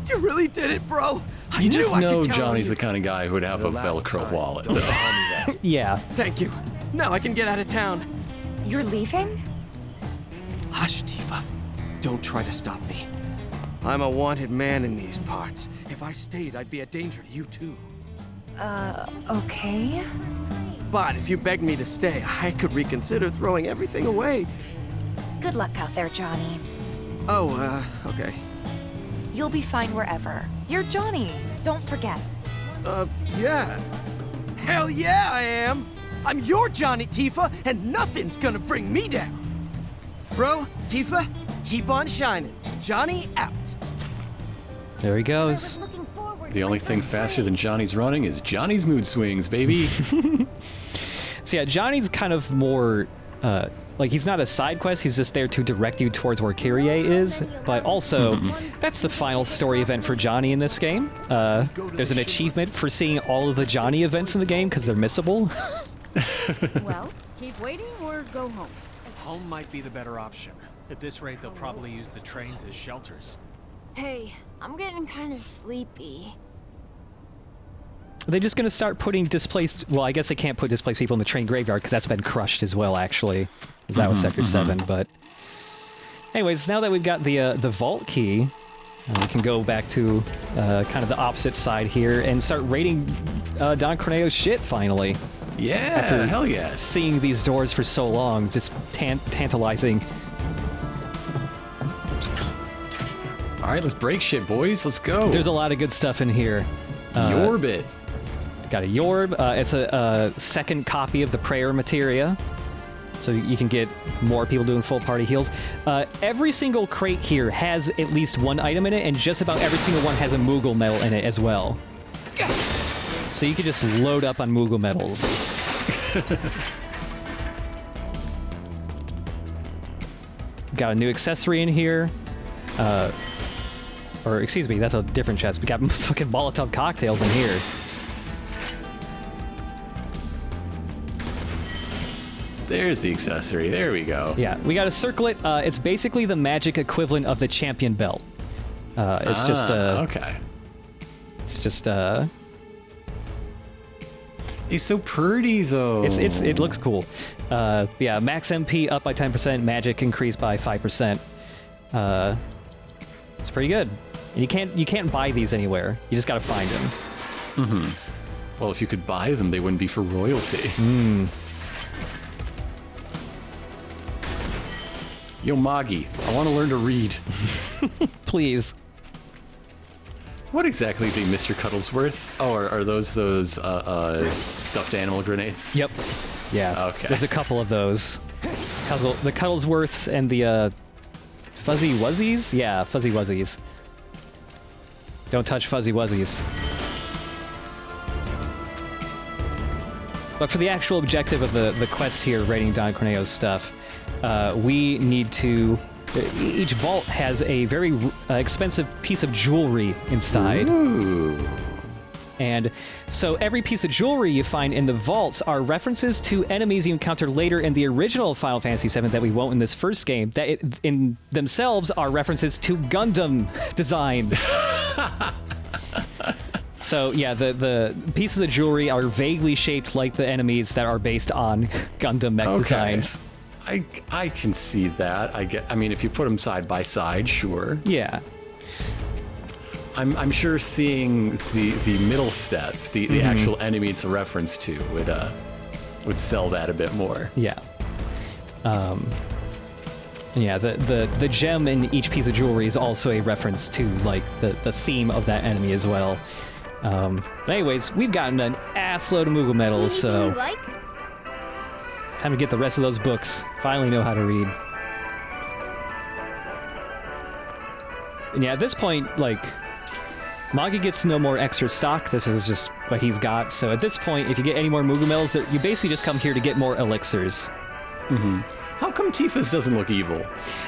You really did it, bro! I You knew just I know could count on Johnny's you. the kind of guy who would have a Velcro wallet, though. Yeah. Thank you. Now I can get out of town. You're leaving? Hush, Tifa. Don't try to stop me. I'm a wanted man in these parts. If I stayed, I'd be a danger to you too. Okay. But if you begged me to stay, I could reconsider throwing everything away. Good luck out there, Johnny. Oh, okay. You'll be fine wherever. You're Johnny. Don't forget. Yeah. Hell yeah, I am. I'm your Johnny, Tifa, and nothing's gonna bring me down. Bro, Tifa, keep on shining. Johnny out. There he goes. The only thing faster than Johnny's running is Johnny's mood swings, baby. So yeah, Johnny's kind of more, like he's not a side quest, he's just there to direct you towards where Kyrie is, but also, that's the final story event for Johnny in this game. There's an achievement for seeing all of the Johnny events in the game, because they're missable. Well, keep waiting or go home. Home might be the better option. At this rate, they'll probably use the trains as shelters. Hey, I'm getting kind of sleepy. Are they just going to start putting displaced... Well, I guess they can't put displaced people in the train graveyard, because that's been crushed as well, actually. That was Sector 7, but... Anyways, now that we've got the vault key, we can go back to kind of the opposite side here and start raiding Don Corneo's shit, finally. Yeah, After hell yes. Seeing these doors for so long, just tantalizing. All right, let's break shit, boys. Let's go. There's a lot of good stuff in here. Yorbit. Got a Yorb. It's a second copy of the prayer materia, so you can get more people doing full party heals. Every single crate here has at least one item in it, and just about every single one has a Moogle medal in it as well. So you can just load up on Moogle medals. Got a new accessory in here. Or, excuse me, that's a different chest. We got fucking Molotov cocktails in here. There's the accessory. There we go. Yeah, we got a circlet. It's basically the magic equivalent of the champion belt. It's just okay. It's just It's so pretty though. It looks cool. Yeah, max MP up by 10%, magic increased by 5%. It's pretty good. And you can't buy these anywhere. You just gotta find them. Well, if you could buy them, they wouldn't be for royalty. Yo, Moggy, I want to learn to read. Please. What exactly is a Mr. Cuddlesworth? Oh, are those stuffed animal grenades? Yep. Yeah. Okay. There's a couple of those. The Cuddlesworths and the Fuzzy Wuzzies? Yeah, Fuzzy Wuzzies. Don't touch Fuzzy Wuzzies. But for the actual objective of the quest here, raiding Don Corneo's stuff, we need to... Each vault has a very expensive piece of jewelry inside. Ooh. And so every piece of jewelry you find in the vaults are references to enemies you encounter later in the original Final Fantasy VII that we won't in this first game, that in themselves are references to Gundam designs. So yeah, the pieces of jewelry are vaguely shaped like the enemies that are based on Gundam mech designs. I can see that. I mean, if you put them side by side, sure. Yeah. I'm sure seeing the middle step, the actual enemy it's a reference to, would sell that a bit more. Yeah. Yeah, the gem in each piece of jewelry is also a reference to like the theme of that enemy as well. But anyways, we've gotten an assload of Moogle medals, so time to get the rest of those books. Finally know how to read. And yeah, at this point, like, Moggy gets no more extra stock. This is just what he's got. So at this point, if you get any more Moogle medals, you basically just come here to get more elixirs. How come Tifa's doesn't look evil?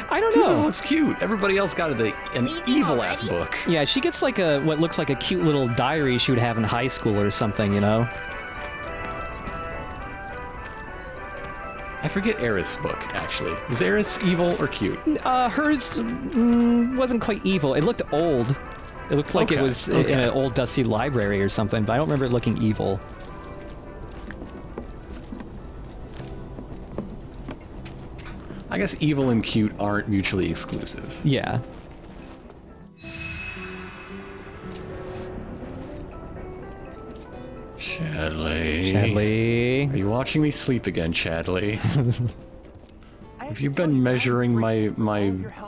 I don't know. Tifa's looks cute. Everybody else got an evil-ass book. Yeah, she gets like what looks like a cute little diary she would have in high school or something, you know? I forget Aerith's book, actually. Was Aerith evil or cute? Hers wasn't quite evil. It looked old. It looked like it was in an old dusty library or something, but I don't remember it looking evil. I guess evil and cute aren't mutually exclusive. Yeah. Chadley. Are you watching me sleep again, Chadley? Have you been measuring my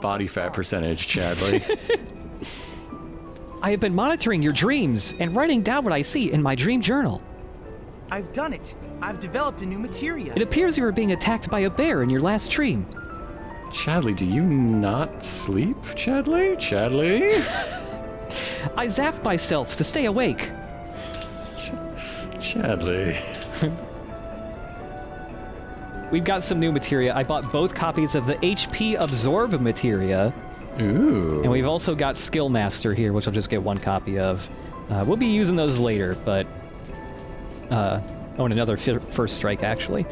body fat percentage, Chadley? I have been monitoring your dreams and writing down what I see in my dream journal. I've done it. I've developed a new materia. It appears you were being attacked by a bear in your last dream. Chadley, do you not sleep, Chadley? Chadley? I zapped myself to stay awake. Chadley. We've got some new materia. I bought both copies of the HP Absorb materia. Ooh. And we've also got Skill Master here, which I'll just get one copy of. We'll be using those later, but... and another First Strike, actually.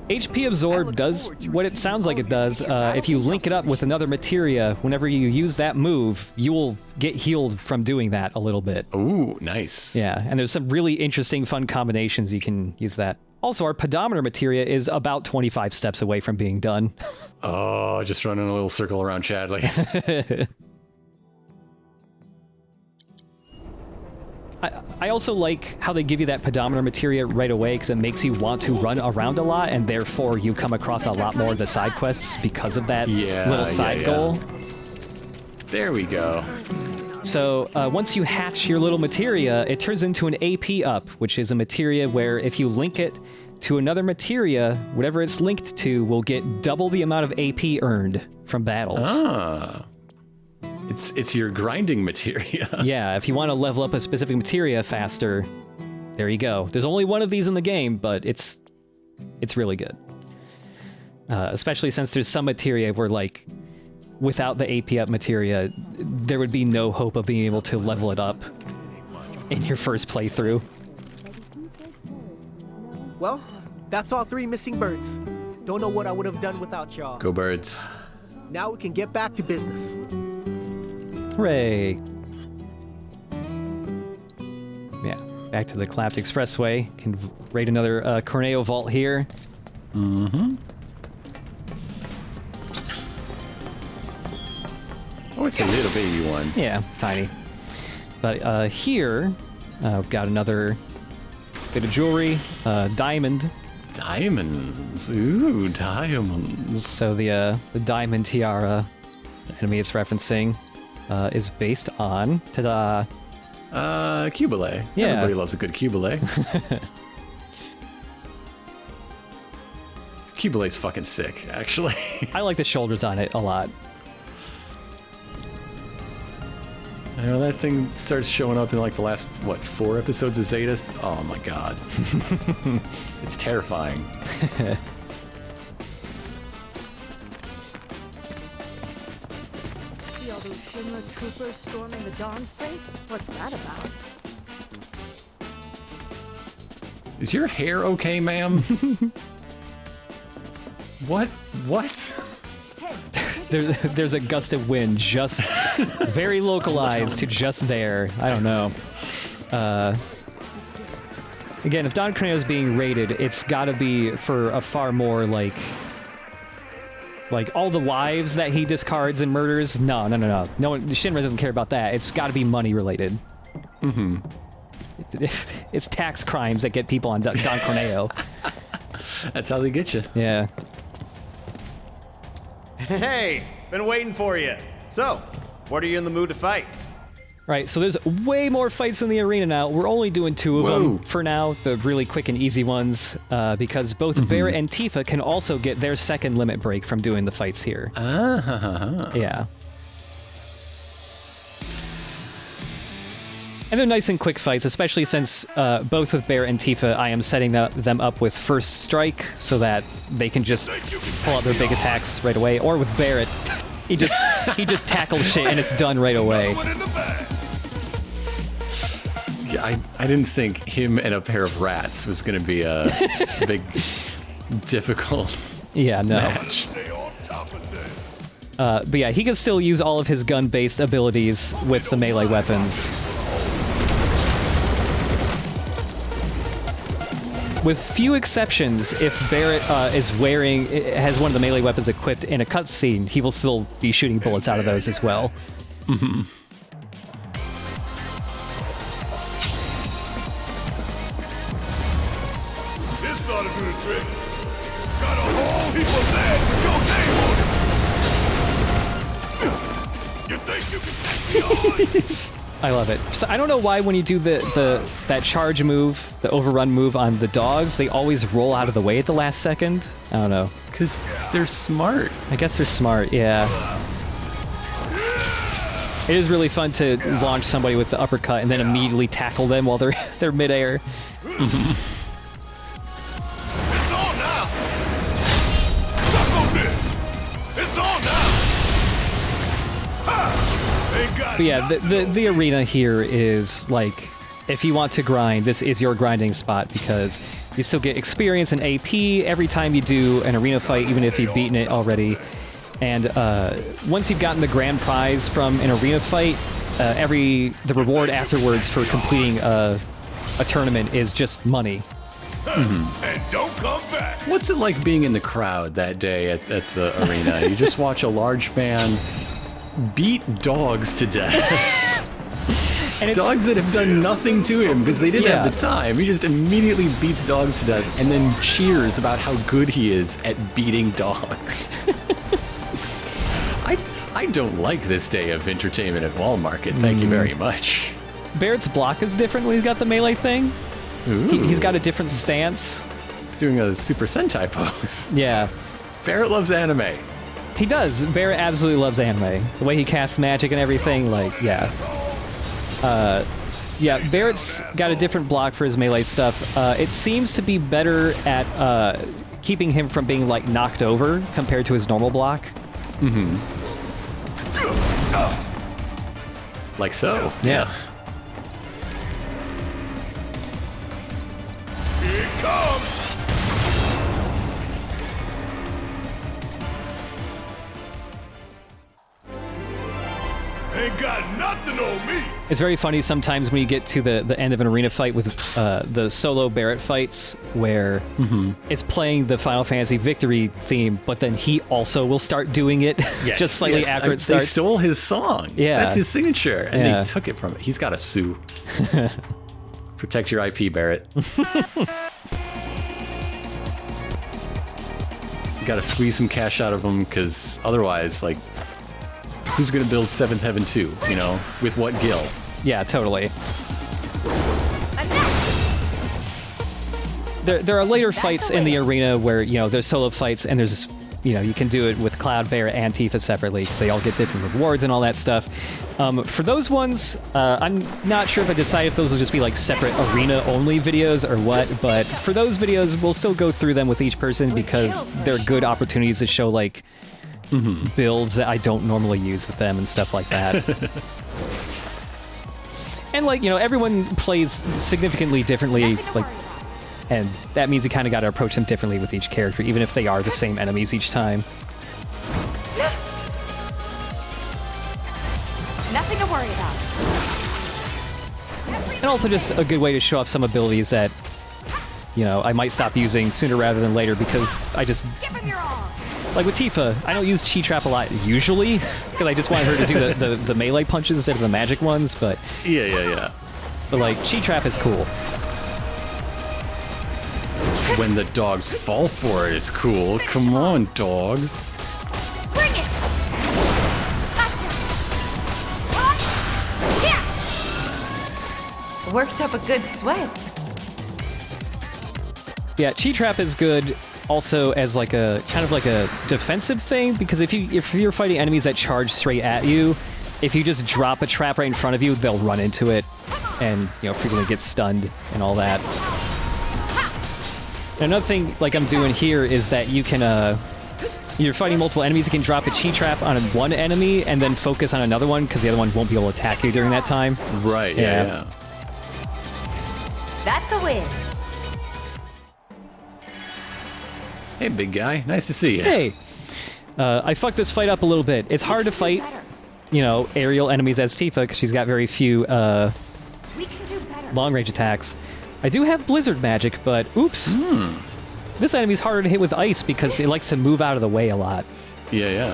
HP Absorb does what it sounds like it does. If you link it up with another materia, whenever you use that move, you will get healed from doing that a little bit. Ooh, nice. Yeah, and there's some really interesting, fun combinations you can use that. Also, our pedometer materia is about 25 steps away from being done. Oh, just running a little circle around Chadley. I also like how they give you that pedometer materia right away because it makes you want to run around a lot, and therefore you come across a lot more of the side quests because of that little side goal. There we go. So once you hatch your little materia, it turns into an AP up, which is a materia where if you link it to another materia, whatever it's linked to will get double the amount of AP earned from battles. Ah. It's your grinding materia. Yeah, if you want to level up a specific materia faster, there you go. There's only one of these in the game, but it's really good. Especially since there's some materia where, like, without the AP up materia, there would be no hope of being able to level it up in your first playthrough. Well, that's all 3 missing birds. Don't know what I would have done without y'all. Go birds. Now we can get back to business. Hooray! Yeah, back to the Clapped Expressway. Can raid another Corneo vault here. Mm-hmm. Oh, it's a little baby one. Yeah, tiny. But here, we've got another bit of jewelry. Diamond. Diamonds. Ooh, diamonds. So the diamond tiara, the enemy it's referencing, is based on, ta-da! Cubile. Yeah. Everybody loves a good Cubile. Cubile's fucking sick, actually. I like the shoulders on it a lot. You know, that thing starts showing up in like the last, 4 episodes of Zeta? Oh my god. It's terrifying. See all those Shimmer troopers storming the Dawn's place? What's that about? Is your hair okay, ma'am? What? There's a gust of wind just very localized to just there. I don't know. Again, if Don Corneo is being raided, it's got to be for a far more like all the wives that he discards and murders. No. No one, Shinra doesn't care about that. It's got to be money related. Mm-hmm. It's tax crimes that get people on Don Corneo. That's how they get you. Yeah. Hey, been waiting for you. So, what are you in the mood to fight? Right, so there's way more fights in the arena now. We're only doing 2 of them for now, the really quick and easy ones, because both Barret and Tifa can also get their second limit break from doing the fights here. Yeah. And they're nice and quick fights, especially since both with Barret and Tifa, I am setting them up with First Strike so that they can just pull out their big attacks right away. Or with Barret, he just tackles shit and it's done right away. Yeah, I didn't think him and a pair of rats was going to be a difficult. Yeah, no. Match. But yeah, he can still use all of his gun-based abilities with the melee weapons. With few exceptions, if Barret has one of the melee weapons equipped in a cutscene, he will still be shooting bullets out of those as well. Mm-hmm. This ought to do the trick. Got a whole heap of lead with your name on it. You think you can take me on? I love it. So I don't know why when you do that charge move, the overrun move on the dogs, they always roll out of the way at the last second. I don't know. Because they're smart. I guess they're smart, yeah. It is really fun to launch somebody with the uppercut and then immediately tackle them while they're midair. Mm-hmm. It's on now. Suck on this. It's on now. But yeah, the arena here is like, if you want to grind, this is your grinding spot because you still get experience and AP every time you do an arena fight, even if you've beaten it already. And once you've gotten the grand prize from an arena fight, the reward afterwards for completing a tournament is just money. Mm-hmm. And don't come back. What's it like being in the crowd that day at the arena? You just watch a large man beat dogs to death. And dogs that have done nothing to him because they didn't have the time. He just immediately beats dogs to death and then cheers about how good he is at beating dogs. I don't like this day of entertainment at Wall Market. Thank you very much. Barret's block is different when he's got the melee thing. He's got a different stance. He's doing a Super Sentai pose. Yeah. Barret loves anime. He does. Barret absolutely loves anime. The way he casts magic and everything, like, yeah. Yeah, Barret's got a different block for his melee stuff. It seems to be better at keeping him from being, like, knocked over compared to his normal block. Mm-hmm. Like so. Yeah. Here it comes. Ain't got nothing on me. It's very funny sometimes when you get to the end of an arena fight with the solo Barret fights where it's playing the Final Fantasy Victory theme, but then he also will start doing it just slightly after it starts. They stole his song. Yeah. That's his signature, and they took it from it. He's got to sue. Protect your IP, Barret. You got to squeeze some cash out of him, because otherwise, like, who's going to build Seventh Heaven 2, you know? With what gil? Yeah, totally. There are later fights in the arena where, you know, there's solo fights and there's, you know, you can do it with Cloud, Barret, and Tifa separately because they all get different rewards and all that stuff. For those ones, I'm not sure if I decide if those will just be like separate arena-only videos or what, but for those videos, we'll still go through them with each person because they're good opportunities to show, like, builds that I don't normally use with them and stuff like that. And, like, you know, everyone plays significantly differently, like, and that means you kind of got to approach them differently with each character, even if they are the same enemies each time. Nothing to worry about. And also just a good way to show off some abilities that, you know, I might stop using sooner rather than later because I just... Like with Tifa, I don't use Chi Trap a lot usually, because I just want her to do the melee punches instead of the magic ones, but... Yeah. But, like, Chi Trap is cool. When the dogs fall for it is cool. Come on, dog. Bring it! Gotcha! Yeah! Worked up a good sweat. Yeah, Chi Trap is good also as like a kind of like a defensive thing, because if you're fighting enemies that charge straight at you, if you just drop a trap right in front of you, they'll run into it and, you know, frequently get stunned and all that. And another thing like I'm doing here is that you can you're fighting multiple enemies, you can drop a Chi Trap on one enemy and then focus on another one because the other one won't be able to attack you during that time. Right, yeah. That's a win. Hey, big guy. Nice to see you. Hey! I fucked this fight up a little bit. It's hard to fight, you know, aerial enemies as Tifa, because she's got very few, long-range attacks. I do have blizzard magic, but oops. This enemy's harder to hit with ice because it likes to move out of the way a lot. Yeah.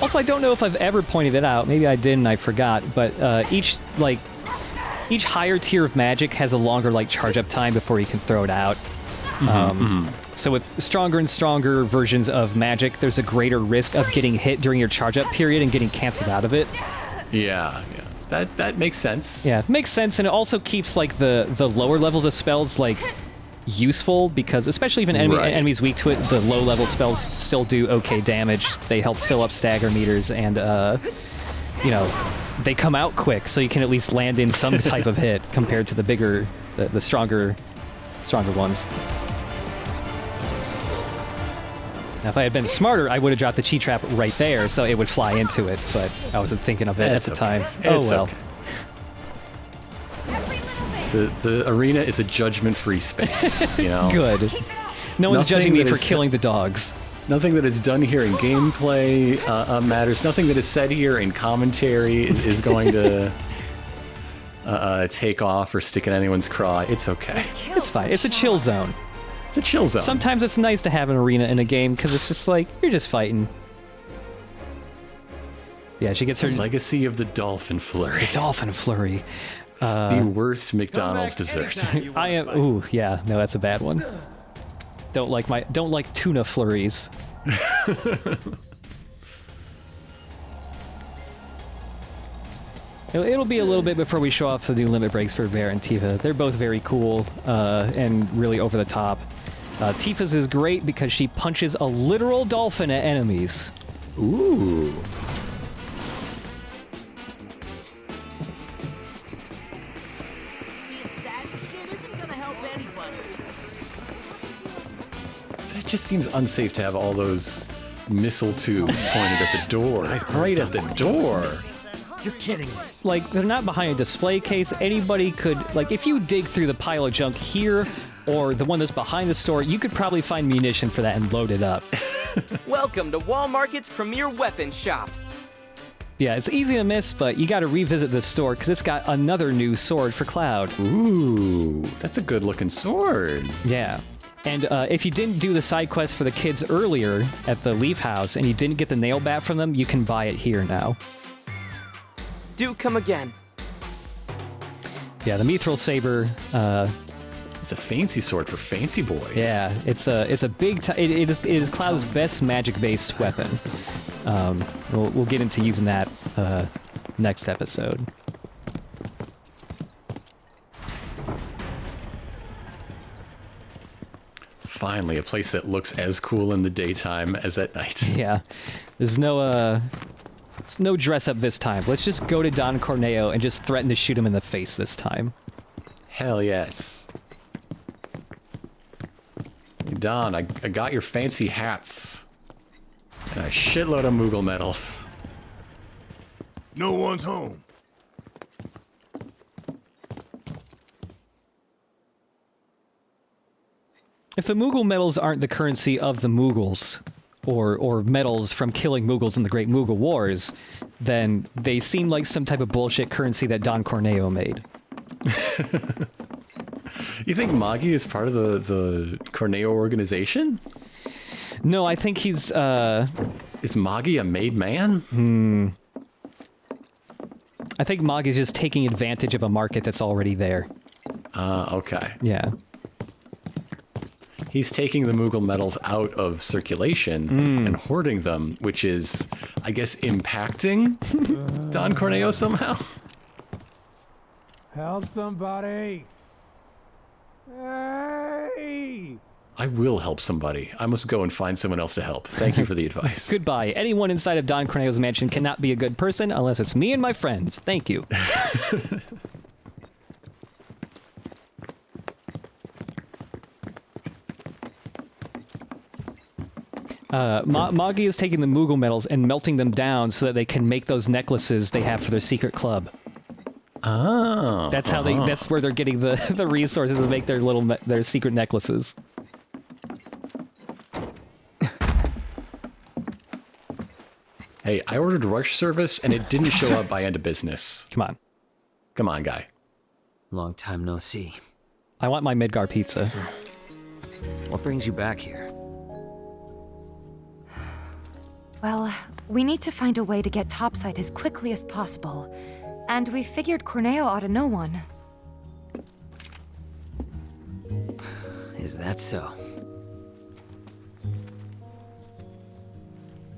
Also, I don't know if I've ever pointed it out. Maybe I did and I forgot, but each higher tier of magic has a longer, like, charge-up time before you can throw it out. So with stronger and stronger versions of magic, there's a greater risk of getting hit during your charge-up period and getting canceled out of it. Yeah. That makes sense. Yeah, it makes sense, and it also keeps, like, the lower levels of spells, like, useful, because especially if an enemy's weak to it, the low-level spells still do okay damage. They help fill up stagger meters, and, you know, they come out quick, so you can at least land in some type of hit compared to the bigger, the stronger ones. Now, if I had been smarter, I would have dropped the chi trap right there, so it would fly into it, but I wasn't thinking of it at the time. Oh well. The arena is a judgment-free space, you know? Good. No one's judging me for killing the dogs. Nothing that is done here in gameplay matters. Nothing that is said here in commentary is going to take off or stick in anyone's craw. It's okay. It's fine. It's a chill zone. It's a chill zone. Sometimes it's nice to have an arena in a game because it's just like, you're just fighting. Yeah, she gets her... Legacy of the Dolphin Flurry. The Dolphin Flurry. The worst McDonald's dessert. I am... Ooh, yeah. No, that's a bad one. Don't like tuna flurries. It'll be a little bit before we show off the new limit breaks for Barret and Tifa. They're both very cool and really over the top. Tifa's is great because she punches a literal dolphin at enemies. Ooh. That just seems unsafe to have all those missile tubes pointed at the door. Right at the door. You're kidding me. Like, they're not behind a display case. Anybody could, like, if you dig through the pile of junk here or the one that's behind the store, you could probably find munition for that and load it up. Welcome to Wall Market's premier weapons shop. Yeah, it's easy to miss, but you gotta revisit this store because it's got another new sword for Cloud. Ooh, that's a good looking sword. Yeah. And if you didn't do the side quest for the kids earlier at the Leaf House and you didn't get the nail bat from them, you can buy it here now. Do come again. Yeah, the Mithril Saber. It's a fancy sword for fancy boys. Yeah, it's a big. It is Cloud's best magic-based weapon. We'll get into using that next episode. Finally, a place that looks as cool in the daytime as at night. Yeah, there's no dress up this time. Let's just go to Don Corneo and just threaten to shoot him in the face this time. Hell yes. Hey Don, I got your fancy hats. And a shitload of Moogle medals. No one's home. If the Moogle medals aren't the currency of the Moogles, or medals from killing Moogles in the Great Moogle Wars, then they seem like some type of bullshit currency that Don Corneo made. You think Magi is part of the Corneo organization? No, I think he's, Is Magi a made man? I think Magi's just taking advantage of a market that's already there. Okay. Yeah. He's taking the Moogle medals out of circulation and hoarding them, which is, I guess, impacting Don Corneo somehow. Help somebody! Hey! I will help somebody. I must go and find someone else to help. Thank you for the advice. Goodbye. Anyone inside of Don Corneo's mansion cannot be a good person unless it's me and my friends. Thank you. Magi is taking the Moogle medals and melting them down so that they can make those necklaces they have for their secret club. Oh. That's how they. That's where they're getting the resources to make their secret necklaces. Hey, I ordered rush service and it didn't show up by end of business. Come on. Come on, guy. Long time no see. I want my Midgar pizza. What brings you back here? Well, we need to find a way to get topside as quickly as possible. And we figured Corneo ought to know one. Is that so?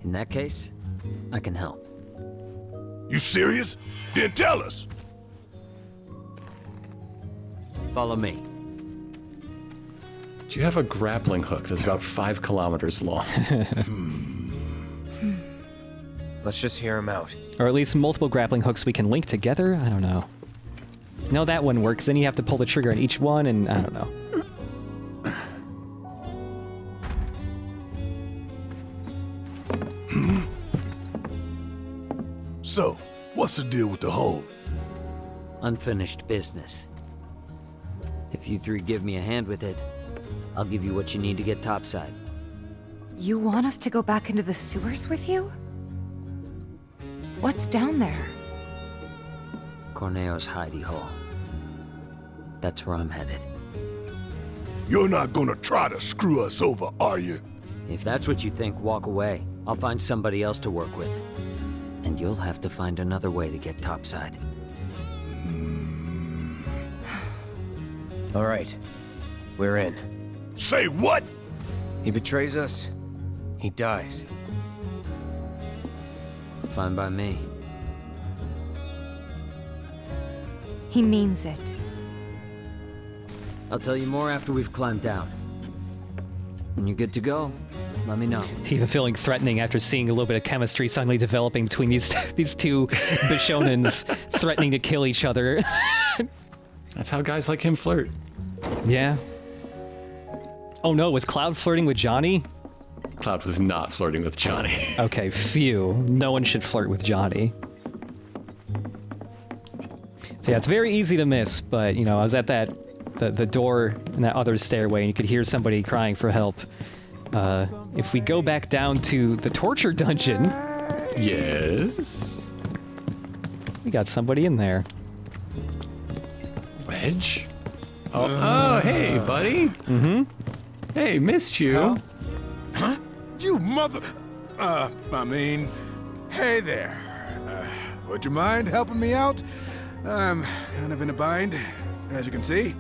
In that case, I can help. You serious? Then tell us. Follow me. Do you have a grappling hook that's about 5 kilometers long? Let's just hear him out. Or at least multiple grappling hooks we can link together? I don't know. No, that one works. Then you have to pull the trigger on each one, and I don't know. So, what's the deal with the hole? Unfinished business. If you three give me a hand with it, I'll give you what you need to get topside. You want us to go back into the sewers with you? What's down there? Corneo's hidey hole. That's where I'm headed. You're not gonna try to screw us over, are you? If that's what you think, walk away. I'll find somebody else to work with. And you'll have to find another way to get topside. All right. We're in. Say what? He betrays us. He dies. Fine by me. He means it. I'll tell you more after we've climbed down. When you're good to go, let me know. Tifa feeling threatening after seeing a little bit of chemistry suddenly developing between these two Bishonans threatening to kill each other. That's how guys like him flirt. Yeah. Oh no, was Cloud flirting with Johnny? Cloud was not flirting with Johnny. Okay, phew. No one should flirt with Johnny. So yeah, it's very easy to miss, but you know, I was at the door in that other stairway and you could hear somebody crying for help. If we go back down to the torture dungeon... Yes? We got somebody in there. Wedge? Oh, hey, buddy. Mm-hmm. Hey, missed you. Huh? You mother... hey there. Would you mind helping me out? I'm kind of in a bind, as you can see.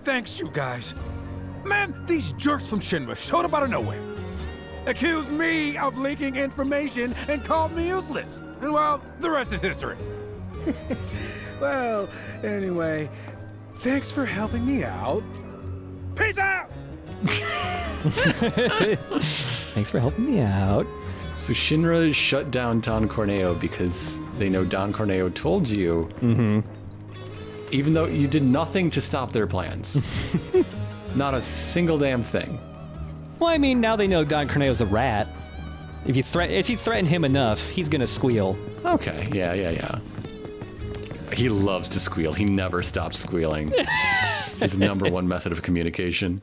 Thanks, you guys. Man, these jerks from Shinra showed up out of nowhere. Accused me of leaking information and called me useless. And well, the rest is history. Well, anyway, thanks for helping me out. Peace out! Thanks for helping me out. So Shinra shut down Don Corneo because they know Don Corneo told you. Mm-hmm. Even though you did nothing to stop their plans. Not a single damn thing. Well, I mean, now they know Don Corneo's a rat. If you threaten him enough, he's gonna squeal. Okay, yeah. He loves to squeal. He never stops squealing. It's his #1 method of communication.